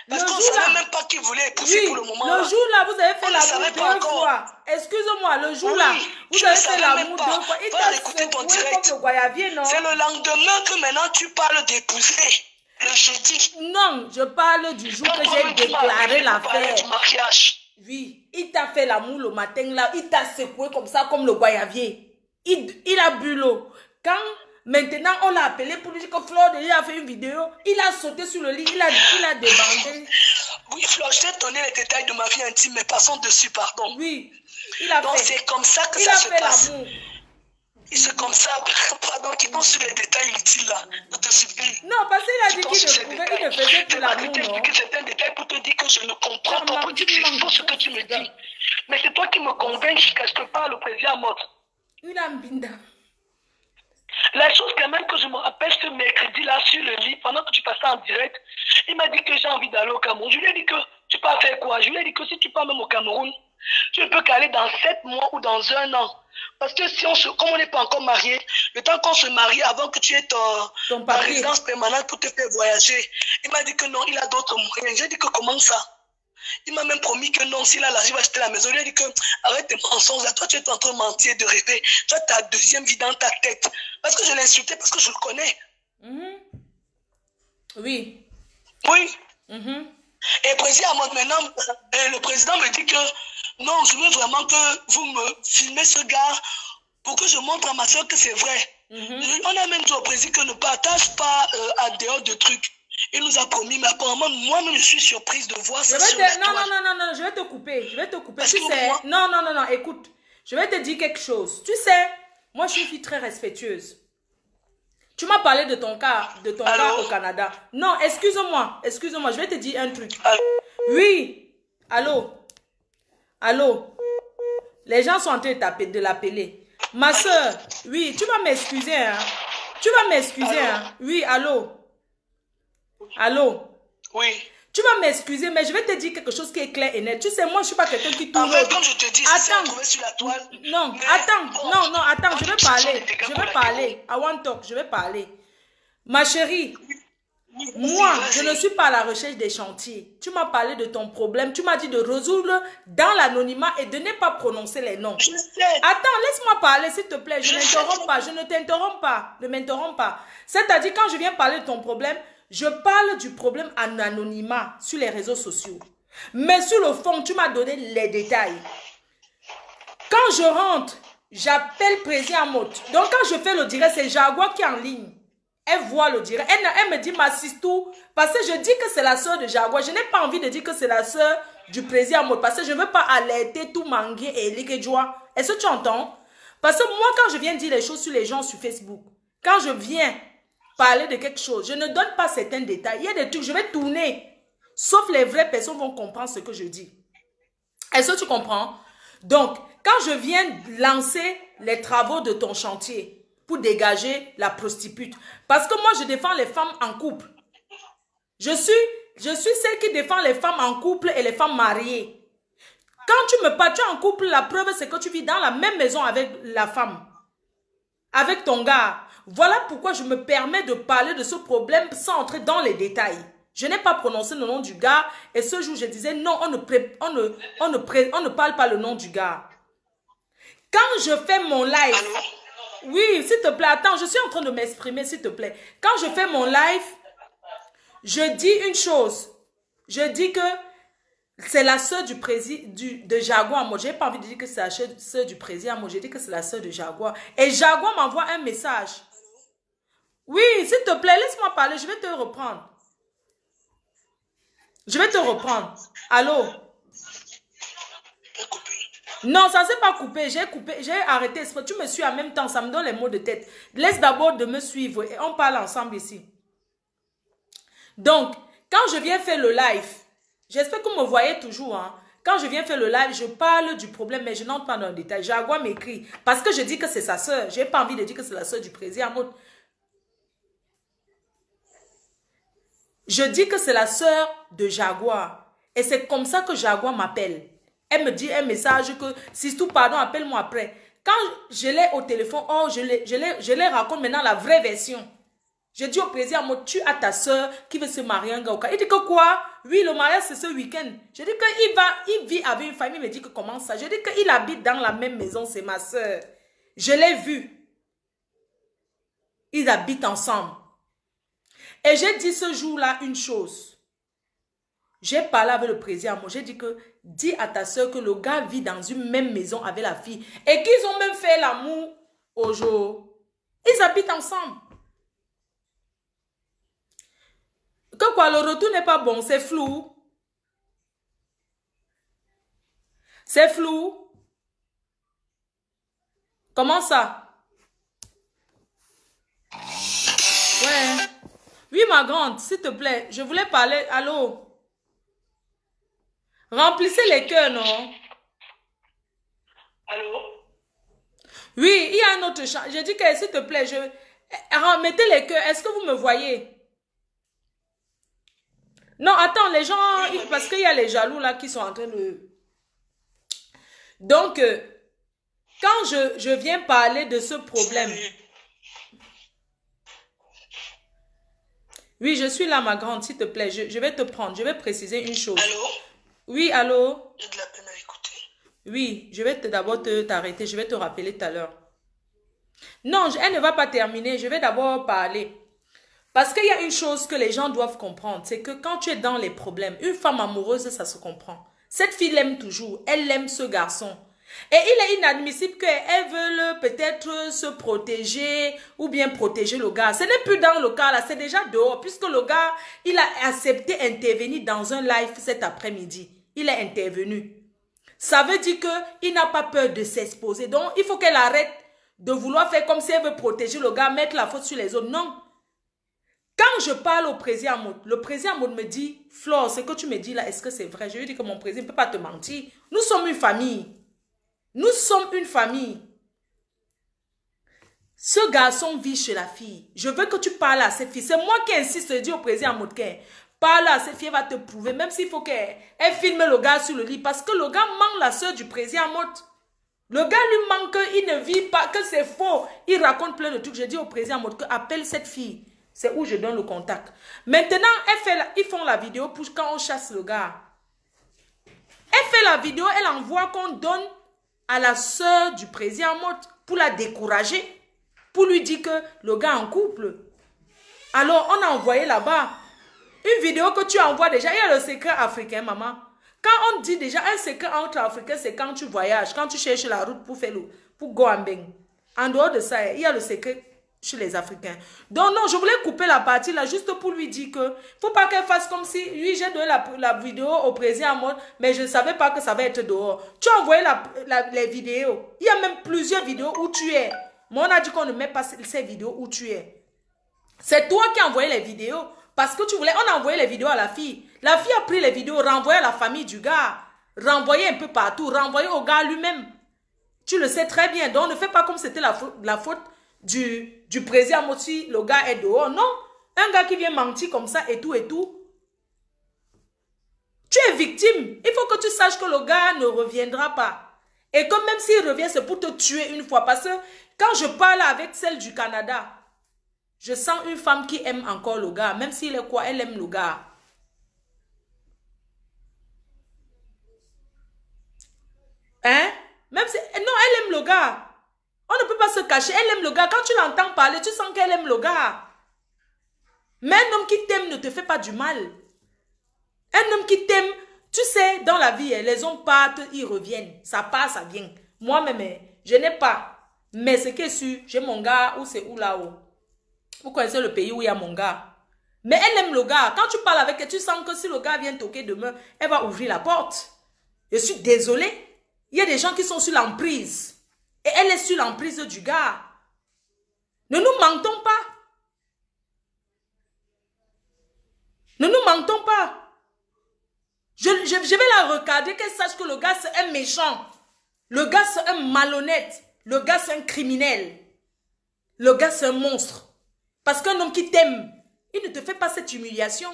Parce qu'on ne savait même pas qui voulait épouser pour le moment. Le jour-là, vous avez fait l'amour 2 fois. Excusez-moi, le jour-là, vous avez fait l'amour 2 fois. Il t'a secoué comme le goyavier, non? C'est le lendemain que maintenant tu parles d'épouser. Le jeudi. Non, je parle du jour que j'ai déclaré l'affaire. Du mariage. Oui, il t'a fait l'amour le matin là, il t'a secoué comme ça, comme le goyavier. Il a bu l'eau. Quand maintenant on l'a appelé pour lui dire que Flore de Lys a fait une vidéo, il a sauté sur le lit, il a débandé. Oui, Flore, je t'ai donné les détails de ma vie intime, mais passons dessus, pardon. Oui, il a donc c'est comme ça que ça se passe. l'amour. C'est comme ça, pardon, qui vont sur les détails utiles là, de te suffire. Non, parce qu'il a dit qu'il ne faisait plus l'amour, non? C'est un détail pour te dire que je ne comprends pas, pour dire que c'est faux ce que tu me dis. Mais c'est toi qui me convaincs quelque part le président Mott. Une ambinda. La chose quand même que je me rappelle ce mercredi là sur le lit, pendant que tu passais en direct, il m'a dit que j'ai envie d'aller au Cameroun. Je lui ai dit que tu peux faire quoi? Je lui ai dit que si tu pars même au Cameroun, tu ne peux qu'aller dans 7 mois ou dans 1 an. Parce que si comme on n'est pas encore marié, le temps qu'on se marie avant que tu aies ta résidence permanente pour te faire voyager, il m'a dit que non, il a d'autres moyens. J'ai dit que comment ça? Il m'a même promis que non, s'il a l'argent, il va acheter la maison. Il a dit que arrête tes mensonges là. Toi, tu es en train de mentir, de rêver. Toi, tu as deuxième vie dans ta tête. Parce que je l'ai insulté, parce que je le connais. Oui. Oui. Et le président, maintenant, le président me dit que non, je veux vraiment que vous me filmez ce gars pour que je montre à ma soeur que c'est vrai. On a même dit au président que ne partage pas à dehors de trucs. Il nous a promis, mais apparemment, moi-même, je suis surprise de voir ça sur la toile. Non, je vais te couper. Je vais te couper. Tu sais, non, écoute. Je vais te dire quelque chose. Tu sais, moi, je suis une fille très respectueuse. Tu m'as parlé de ton cas au Canada. Non, excuse-moi, je vais te dire un truc. Allô? Oui, allô? Les gens sont en train de l'appeler. Ma soeur, oui, tu vas m'excuser, hein? Oui, allô? Oui. Tu vas m'excuser, mais je vais te dire quelque chose qui est clair et net. Tu sais, moi, je ne suis pas quelqu'un qui tourne. En fait, comme je te dis, c'est trouvé sur la toile. Non, attends, je vais parler. I want talk, je vais parler. Ma chérie, moi, je ne suis pas à la recherche des chantiers. Tu m'as parlé de ton problème. Tu m'as dit de résoudre dans l'anonymat et de ne pas prononcer les noms. Je sais. Attends, laisse-moi parler, s'il te plaît. Je ne t'interromps pas. Ne m'interromps pas. C'est-à-dire, quand je viens parler de ton problème, je parle du problème en anonymat sur les réseaux sociaux. Mais sur le fond, tu m'as donné les détails. Quand je rentre, j'appelle Président Amot. Donc, quand je fais le direct, c'est Jaguar qui est en ligne. Elle voit le direct. Elle me dit, Massistou, parce que je dis que c'est la soeur de Jaguar. Je n'ai pas envie de dire que c'est la soeur du président Amot, parce que je ne veux pas alerter tout Mangué et Likedjoa. Est-ce que tu entends? Parce que moi, quand je viens dire les choses sur les gens sur Facebook, quand je viens parler de quelque chose, je ne donne pas certains détails. Il y a des trucs, je vais tourner. Sauf les vraies personnes vont comprendre ce que je dis. Est-ce que tu comprends? Donc, quand je viens lancer les travaux de ton chantier pour dégager la prostitute, parce que moi, je défends les femmes en couple. Je suis celle qui défend les femmes en couple et les femmes mariées. Quand tu me parles, tu es en couple, la preuve, c'est que tu vis dans la même maison avec la femme, avec ton gars. Voilà pourquoi je me permets de parler de ce problème sans entrer dans les détails. Je n'ai pas prononcé le nom du gars et ce jour, je disais non, on ne parle pas le nom du gars. Quand je fais mon live, oui, s'il te plaît, attends, je suis en train de m'exprimer, s'il te plaît. Quand je fais mon live, je dis une chose. Je dis que c'est la soeur du président de Jaguar. Moi, je n'ai pas envie de dire que c'est la soeur du président. Moi, je dis que c'est la soeur de Jaguar. Et Jaguar m'envoie un message. Oui, s'il te plaît, laisse-moi parler. Je vais te reprendre. Allô? Non, ça ne s'est pas coupé. J'ai arrêté. Tu me suis en même temps. Ça me donne les mots de tête. Laisse d'abord de me suivre et on parle ensemble ici. Donc, quand je viens faire le live, j'espère que vous me voyez toujours. Hein. Quand je viens faire le live, je parle du problème, mais je n'entre pas dans le détail. Jaguar m'écrit parce que je dis que c'est sa soeur. Je n'ai pas envie de dire que c'est la soeur du président. Je dis que c'est la soeur de Jaguar. Et c'est comme ça que Jaguar m'appelle. Elle me dit un message que, si tout pardon, appelle-moi après. Quand je l'ai au téléphone, oh, je les raconte maintenant la vraie version. Je dis au président, tu as ta soeur qui veut se marier en Gaouka. Il dit que quoi? Oui, le mariage c'est ce week-end. Je dis qu'il vit avec une famille. Il me dit que comment ça? Je dis qu'il habite dans la même maison, c'est ma soeur. Je l'ai vu. Ils habitent ensemble. Et j'ai dit ce jour-là une chose. J'ai parlé avec le président. J'ai dit que, dis à ta soeur que le gars vit dans une même maison avec la fille. Et qu'ils ont même fait l'amour au jour. Ils habitent ensemble. Que quoi, le retour n'est pas bon, c'est flou. C'est flou. Comment ça? Ouais. Oui, ma grande, s'il te plaît, je voulais parler. Allô? Remplissez les cœurs, non? Allô? Oui, il y a un autre champ. Je dis que, s'il te plaît, mettez les cœurs. Est-ce que vous me voyez? Non, attends, les gens, parce qu'il y a les jaloux là qui sont en train de... Donc, quand je viens parler de ce problème... Oui, je suis là, ma grande, s'il te plaît. Je vais te prendre. Je vais préciser une chose. Allô? Oui, allô? J'ai de la peine à écouter. Oui, je vais d'abord t'arrêter. Je vais te rappeler tout à l'heure. Non, elle ne va pas terminer. Je vais d'abord parler. Parce qu'il y a une chose que les gens doivent comprendre. C'est que quand tu es dans les problèmes, une femme amoureuse, ça se comprend. Cette fille l'aime toujours. Elle aime ce garçon. Et il est inadmissible qu'elle veuille peut-être se protéger ou bien protéger le gars. Ce n'est plus dans le cas là, c'est déjà dehors. Puisque le gars, il a accepté d'intervenir dans un live cet après-midi. Il est intervenu. Ça veut dire qu'il n'a pas peur de s'exposer. Donc, il faut qu'elle arrête de vouloir faire comme si elle veut protéger le gars, mettre la faute sur les autres. Non. Quand je parle au président Amoud, le président Amoud me dit, Flore, ce que tu me dis là, est-ce que c'est vrai? Je lui dis que mon président ne peut pas te mentir. Nous sommes une famille. Nous sommes une famille. Ce garçon vit chez la fille. Je veux que tu parles à cette fille. C'est moi qui insiste, je dis au président Amoud, parle à cette fille, elle va te prouver, même s'il faut qu'elle filme le gars sur le lit. Parce que le gars manque la soeur du président Amoud. Le gars lui manque, il ne vit pas, que c'est faux. Il raconte plein de trucs. Je dis au président Amoud, appelle cette fille. C'est où je donne le contact. Maintenant, ils font la vidéo pour quand on chasse le gars. Elle fait la vidéo, elle envoie qu'on donne à la soeur du président Amoud pour la décourager. Pour lui dire que le gars est en couple. Alors, on a envoyé là-bas une vidéo que tu envoies déjà. Il y a le secret africain, maman. Quand on dit déjà un secret entre Africains, c'est quand tu voyages, quand tu cherches la route pour faire pour go en beng. En dehors de ça, il y a le secret chez les Africains. Donc non, je voulais couper la partie là juste pour lui dire que faut pas qu'elle fasse comme si lui j'ai donné la vidéo au président en mode, mais je ne savais pas que ça va être dehors. Tu as envoyé les vidéos. Il y a même plusieurs vidéos où tu es. Mais on a dit qu'on ne met pas ces vidéos où tu es. C'est toi qui as envoyé les vidéos. Parce que tu voulais, on a envoyé les vidéos à la fille. La fille a pris les vidéos, renvoyé à la famille du gars. Renvoyé un peu partout, renvoyé au gars lui-même. Tu le sais très bien. Donc ne fais pas comme c'était la faute du président Moti, le gars est dehors. Non, un gars qui vient mentir comme ça et tout et tout. Tu es victime. Il faut que tu saches que le gars ne reviendra pas. Et que même s'il revient, c'est pour te tuer une fois. Parce que quand je parle avec celle du Canada, je sens une femme qui aime encore le gars. Même s'il est quoi, elle aime le gars. Hein? Même si... Non, elle aime le gars. On ne peut pas se cacher. Elle aime le gars. Quand tu l'entends parler, tu sens qu'elle aime le gars. Mais un homme qui t'aime ne te fait pas du mal. Un homme qui t'aime, tu sais, dans la vie, les hommes partent, ils reviennent. Ça part, ça vient. Moi-même, je n'ai pas. Mais ce qui est sûr, j'ai mon gars, où c'est où là-haut. Vous connaissez le pays où il y a mon gars. Mais elle aime le gars. Quand tu parles avec elle, tu sens que si le gars vient toquer demain, elle va ouvrir la porte. Je suis désolée. Il y a des gens qui sont sur l'emprise. Et elle est sur l'emprise du gars. Ne nous mentons pas. Ne nous mentons pas. Je vais la regarder, qu'elle sache que le gars c'est un méchant. Le gars c'est un malhonnête. Le gars c'est un criminel. Le gars c'est un monstre. Parce qu'un homme qui t'aime, il ne te fait pas cette humiliation.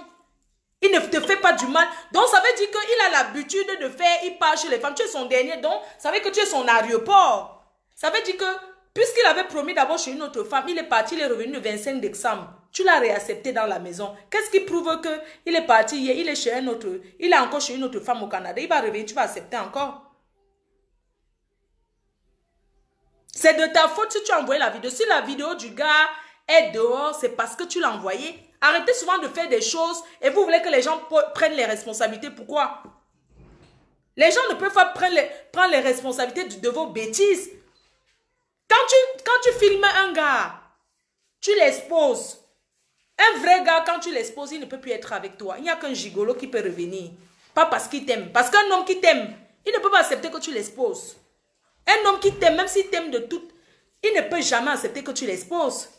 Il ne te fait pas du mal. Donc, ça veut dire qu'il a l'habitude de faire, il part chez les femmes. Tu es son dernier don. Ça veut dire que tu es son aéroport. Ça veut dire que, puisqu'il avait promis d'abord chez une autre femme, il est parti, il est revenu le 25 décembre. Tu l'as réaccepté dans la maison. Qu'est-ce qui prouve qu'il est parti hier, il est chez un autre, il est encore chez une autre femme au Canada. Il va revenir, tu vas accepter encore. C'est de ta faute si tu as envoyé la vidéo. Si la vidéo du gars est dehors, c'est parce que tu l'as envoyé. Arrêtez souvent de faire des choses et vous voulez que les gens prennent les responsabilités. Pourquoi? Les gens ne peuvent pas prendre les responsabilités de vos bêtises. Quand tu filmes un gars, tu l'exposes. Un vrai gars, quand tu l'exposes, il ne peut plus être avec toi. Il n'y a qu'un gigolo qui peut revenir. Pas parce qu'il t'aime. Parce qu'un homme qui t'aime, il ne peut pas accepter que tu l'exposes. Un homme qui t'aime, même s'il t'aime de tout, il ne peut jamais accepter que tu l'exposes.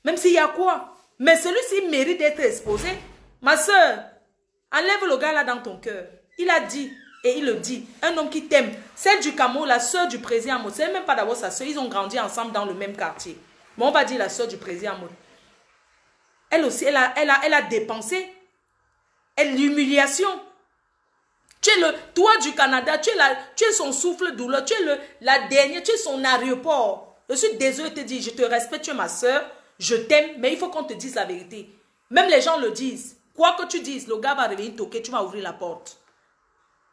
Même s'il y a quoi. Mais celui-ci mérite d'être exposé. Ma soeur, enlève le gars là dans ton cœur. Il a dit, et il le dit, un homme qui t'aime. Celle du Cameroun, la soeur du président Amoud. Ce n'est même pas d'abord sa soeur. Ils ont grandi ensemble dans le même quartier. Mais on va dire la soeur du président Amoud. Elle aussi, elle a dépensé. L'humiliation. Toi du Canada, tu es son souffle douleur. Tu es la dernière, tu es son aéroport. Je suis désolée de te dire, je te respecte, tu es ma soeur. Je t'aime, mais il faut qu'on te dise la vérité. Même les gens le disent. Quoi que tu dises, le gars va revenir toquer, tu vas ouvrir la porte.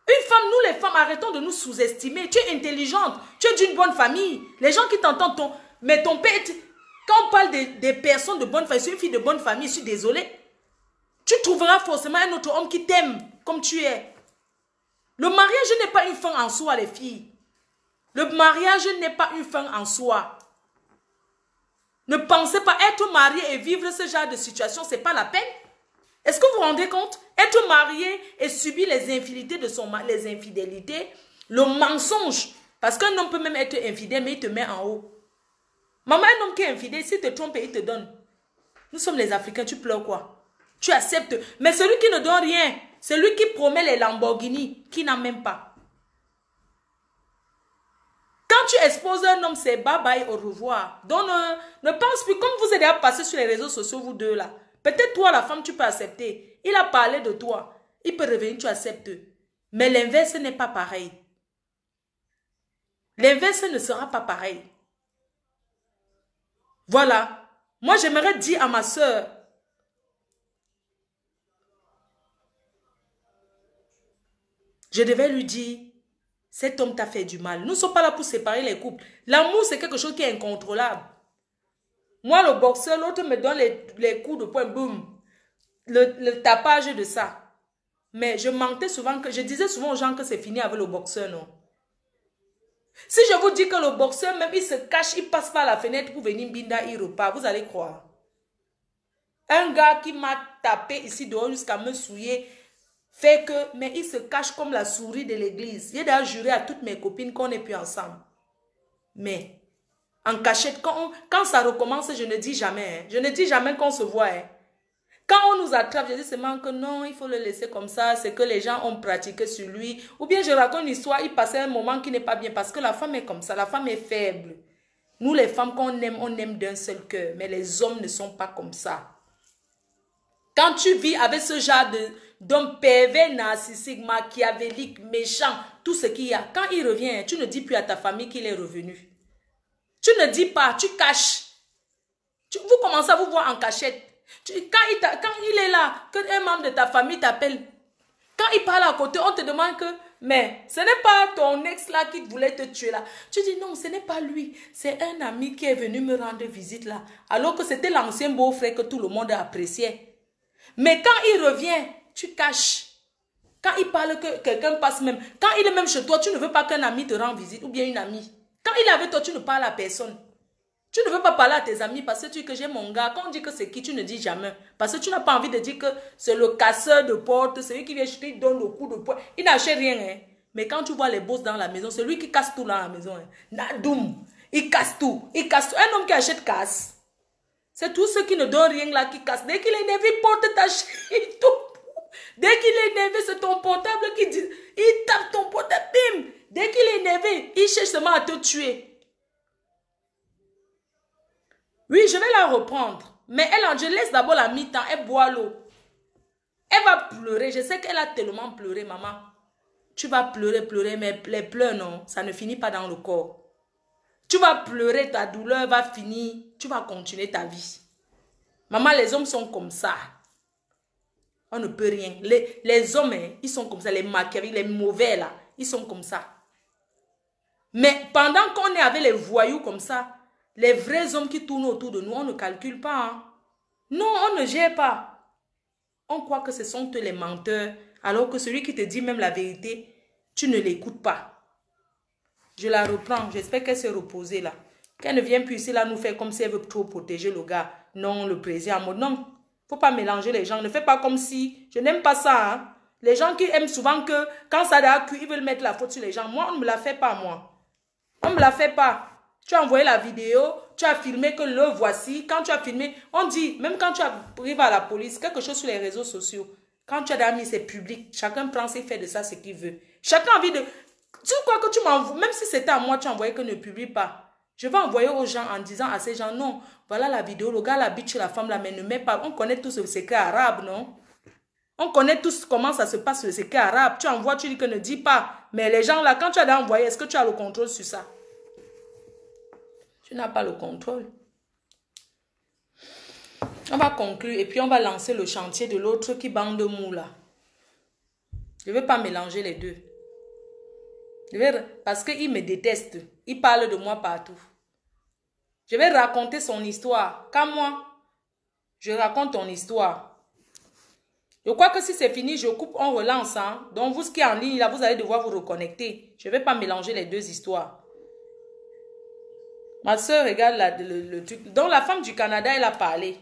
Une femme, nous les femmes, arrêtons de nous sous-estimer. Tu es intelligente, tu es d'une bonne famille. Les gens qui t'entendent, mais ton père, quand on parle des personnes de bonne famille, c'est une fille de bonne famille, je suis désolée. Tu trouveras forcément un autre homme qui t'aime comme tu es. Le mariage n'est pas une fin en soi, les filles. Le mariage n'est pas une fin en soi. Ne pensez pas être marié et vivre ce genre de situation, ce n'est pas la peine. Est-ce que vous vous rendez compte? Être marié et subir les infidélités de son mari, les infidélités, le mensonge. Parce qu'un homme peut même être infidèle, mais il te met en haut. Maman, un homme qui est infidèle, s'il te trompe, il te donne. Nous sommes les Africains, tu pleures quoi? Tu acceptes. Mais celui qui ne donne rien, celui qui promet les Lamborghini, qui n'a même pas. Quand tu exposes un homme, c'est bye bye, au revoir. Donc ne pense plus, comme vous êtes déjà passé sur les réseaux sociaux, vous deux là. Peut-être toi, la femme, tu peux accepter. Il a parlé de toi. Il peut revenir, tu acceptes. Mais l'inverse n'est pas pareil. L'inverse ne sera pas pareil. Voilà. Moi, j'aimerais dire à ma soeur, je devais lui dire, cet homme t'a fait du mal. Nous ne sommes pas là pour séparer les couples. L'amour, c'est quelque chose qui est incontrôlable. Moi, le boxeur, l'autre me donne les coups de poing, boum. Le tapage de ça. Mais je mentais souvent, je disais souvent aux gens que c'est fini avec le boxeur, non. Si je vous dis que le boxeur, même il se cache, il passe par la fenêtre pour venir binda, il repart, vous allez croire. Un gars qui m'a tapé ici dehors jusqu'à me souiller, fait que, mais il se cache comme la souris de l'église. J'ai d'ailleurs juré à toutes mes copines qu'on n'est plus ensemble. Mais, en cachette, quand ça recommence, je ne dis jamais. Hein. Je ne dis jamais qu'on se voit. Hein. Quand on nous attrape, je dis seulement que non, il faut le laisser comme ça. C'est que les gens ont pratiqué sur lui. Ou bien je raconte une histoire, il passait un moment qui n'est pas bien. Parce que la femme est comme ça, la femme est faible. Nous les femmes, quand on aime d'un seul cœur. Mais les hommes ne sont pas comme ça. Quand tu vis avec ce genre d'homme pervers, narcissique, machiavélique, méchant, tout ce qu'il y a, quand il revient, tu ne dis plus à ta famille qu'il est revenu. Tu ne dis pas, tu caches. Vous commencez à vous voir en cachette. Quand il est là, qu'un membre de ta famille t'appelle, quand il parle à côté, on te demande que, mais ce n'est pas ton ex là qui voulait te tuer là. Tu dis non, ce n'est pas lui, c'est un ami qui est venu me rendre visite là. Alors que c'était l'ancien beau-frère que tout le monde appréciait. Mais quand il revient, tu caches. Quand il parle que quelqu'un passe même, quand il est même chez toi, tu ne veux pas qu'un ami te rende visite ou bien une amie. Quand il est avec toi, tu ne parles à personne. Tu ne veux pas parler à tes amis parce que tu dis que j'ai mon gars. Quand on dit que c'est qui, tu ne dis jamais. Parce que tu n'as pas envie de dire que c'est le casseur de porte, c'est lui qui vient acheter, il donne le coup de poing. Il n'achète rien. Hein. Mais quand tu vois les boss dans la maison, c'est lui qui casse tout dans la maison. Hein. Nadoum, il casse tout. Il casse tout. Un homme qui achète casse. C'est tous ceux qui ne donnent rien là qui cassent. Dès qu'il est énervé, il porte ta chaîne. Dès qu'il est énervé, c'est ton portable qui dit. Il tape ton portable, bim. Dès qu'il est énervé, il cherche seulement à te tuer. Oui, je vais la reprendre. Mais elle, je laisse d'abord la mi-temps. Elle boit l'eau. Elle va pleurer. Je sais qu'elle a tellement pleuré, maman. Tu vas pleurer, mais les pleurs, non. Ça ne finit pas dans le corps. Tu vas pleurer, ta douleur va finir. Tu vas continuer ta vie. Maman, les hommes sont comme ça. On ne peut rien. Les hommes, hein, ils sont comme ça. Les machiavéliques, les mauvais, là, ils sont comme ça. Mais pendant qu'on est avec les voyous comme ça, les vrais hommes qui tournent autour de nous, on ne calcule pas. Hein. Non, on ne gère pas. On croit que ce sont eux les menteurs, alors que celui qui te dit même la vérité, tu ne l'écoutes pas. Je la reprends. J'espère qu'elle s'est reposée là. Qu'elle ne vienne plus ici là nous faire comme si elle veut trop protéger le gars. Non, le président en mode non. Il ne faut pas mélanger les gens. Ne fais pas comme si... Je n'aime pas ça. Hein. Les gens qui aiment souvent que quand ça a cuit, ils veulent mettre la faute sur les gens. Moi, on ne me la fait pas, moi. On ne me la fait pas. Tu as envoyé la vidéo, tu as filmé que le voici. Quand tu as filmé, on dit, même quand tu arrives à la police, quelque chose sur les réseaux sociaux, quand tu as d'amis, c'est public. Chacun prend et fait de ça ce qu'il veut. Chacun a envie de... Tu crois que tu m'envoies, même si c'était à moi, tu envoyais que ne publie pas. Je vais envoyer aux gens en disant à ces gens, non, voilà la vidéo, le gars l'habite chez la femme là, mais ne met pas. On connaît tous le secret arabe, non? On connaît tous comment ça se passe le secret arabe. Tu envoies, tu dis que ne dis pas. Mais les gens là, quand tu as envoyé, est-ce que tu as le contrôle sur ça? Tu n'as pas le contrôle. On va conclure et puis on va lancer le chantier de l'autre qui bande mou là. Je ne veux pas mélanger les deux. Parce qu'il me déteste. Il parle de moi partout. Je vais raconter son histoire. Quand moi, je raconte ton histoire. Je crois que si c'est fini, je coupe, on relance. Hein? Donc, vous qui êtes en ligne, là, vous allez devoir vous reconnecter. Je ne vais pas mélanger les deux histoires. Ma soeur regarde le truc. Donc, la femme du Canada, elle a parlé.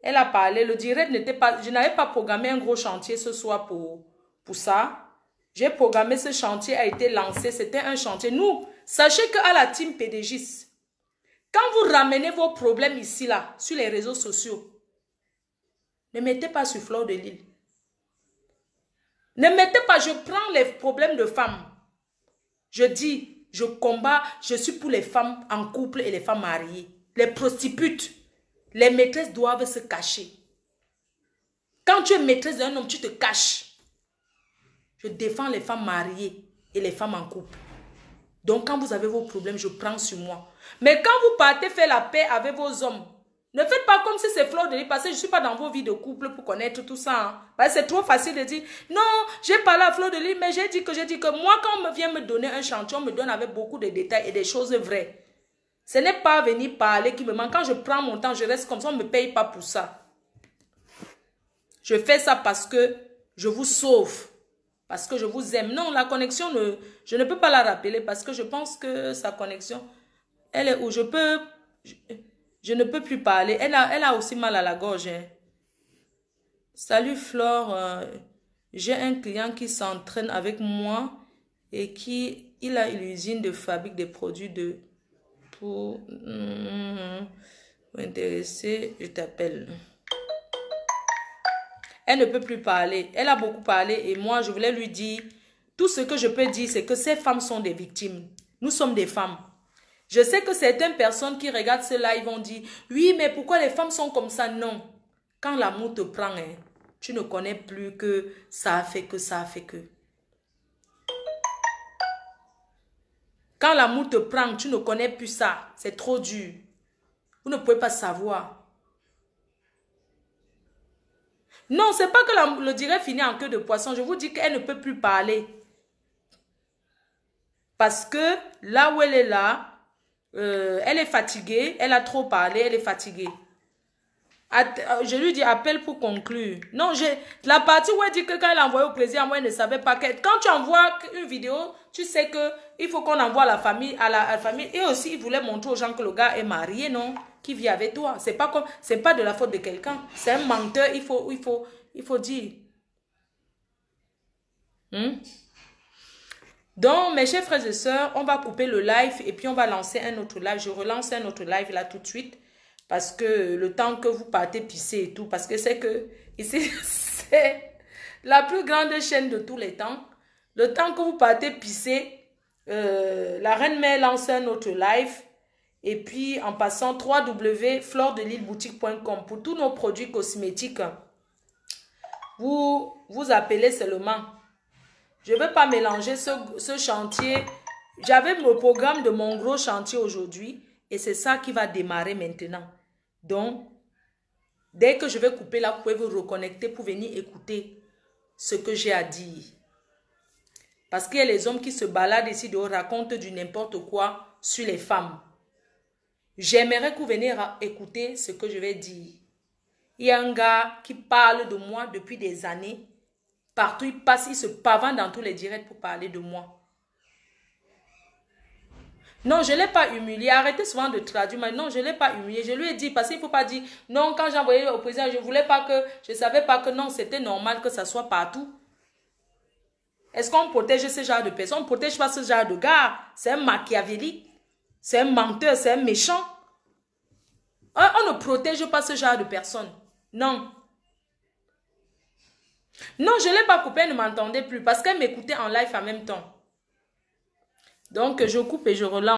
Elle a parlé. Le direct n'était pas... Je n'avais pas programmé un gros chantier ce soir pour ça. J'ai programmé ce chantier, a été lancé. C'était un chantier. Nous, sachez qu'à la team PDGIS, quand vous ramenez vos problèmes ici, là, sur les réseaux sociaux, ne mettez pas sur Fleur de Lille. Ne mettez pas, je prends les problèmes de femmes. Je dis, je combats, je suis pour les femmes en couple et les femmes mariées. Les prostituées, les maîtresses doivent se cacher. Quand tu es maîtresse d'un homme, tu te caches. Je défends les femmes mariées et les femmes en couple. Donc, quand vous avez vos problèmes, je prends sur moi. Mais quand vous partez faire la paix avec vos hommes, ne faites pas comme si c'est Fleur de Lille, parce que je ne suis pas dans vos vies de couple pour connaître tout ça. Hein. C'est trop facile de dire, non, j'ai parlé à Fleur de Lille, mais j'ai dit que moi, quand on vient me donner un chantier, on me donne avec beaucoup de détails et des choses vraies. Ce n'est pas venir parler qui me manque. Quand je prends mon temps, je reste comme ça, on ne me paye pas pour ça. Je fais ça parce que je vous sauve. Parce que je vous aime. Non, la connexion, je ne peux pas la rappeler parce que je pense que sa connexion, elle est où je ne peux plus parler. Elle a aussi mal à la gorge. Hein. Salut Flore, j'ai un client qui s'entraîne avec moi et il a une usine de fabrique des produits pour intéresser, je t'appelle. Elle ne peut plus parler. Elle a beaucoup parlé et moi, je voulais lui dire, tout ce que je peux dire, c'est que ces femmes sont des victimes. Nous sommes des femmes. Je sais que certaines personnes qui regardent ce live vont dire, oui, mais pourquoi les femmes sont comme ça? Non. Quand l'amour te prend, hein, tu ne connais plus que ça a fait que, ça a fait que. Quand l'amour te prend, tu ne connais plus ça. C'est trop dur. Vous ne pouvez pas savoir. Non, c'est pas que le direct finit en queue de poisson. Je vous dis qu'elle ne peut plus parler. Parce que là où elle est là, elle est fatiguée. Elle a trop parlé, elle est fatiguée. Je lui dis appelle pour conclure. Non, la partie où elle dit que quand elle a envoyé au président, moi elle ne savait pas que... Quand tu envoies une vidéo, tu sais que il faut qu'on envoie à la famille, famille. Et aussi, il voulait montrer aux gens que le gars est marié, non? Qui vit avec toi. C'est pas de la faute de quelqu'un. C'est un menteur, il faut dire. Donc, mes chers frères et sœurs, on va couper le live et puis on va lancer un autre live. Je relance un autre live là tout de suite. Parce que le temps que vous partez pisser et tout, parce que c'est que ici, c'est la plus grande chaîne de tous les temps. Le temps que vous partez pisser, la Reine Mère lance un autre live. Et puis, en passant, www.fleurdelilleboutique.com pour tous nos produits cosmétiques. Vous appelez seulement. Je ne veux pas mélanger ce chantier. J'avais le programme de mon gros chantier aujourd'hui. Et c'est ça qui va démarrer maintenant. Donc, dès que je vais couper là, vous pouvez vous reconnecter pour venir écouter ce que j'ai à dire. Parce qu'il y a les hommes qui se baladent ici dehors, racontent du n'importe quoi sur les femmes. J'aimerais que vous veniez écouter ce que je vais dire. Il y a un gars qui parle de moi depuis des années. Partout il passe, il se pavane dans tous les directs pour parler de moi. Non, je ne l'ai pas humilié. Arrêtez souvent de traduire. Mais non, je ne l'ai pas humilié. Je lui ai dit, parce qu'il ne faut pas dire, non, quand j'ai envoyé au président, je ne savais pas que non, c'était normal que ça soit partout. Est-ce qu'on protège ce genre de personnes? On ne protège pas ce genre de gars. C'est un machiavélique. C'est un menteur, c'est un méchant. On ne protège pas ce genre de personnes. Non. Non, je ne l'ai pas coupé, elle ne m'entendait plus parce qu'elle m'écoutait en live en même temps. Donc, je coupe et je relance.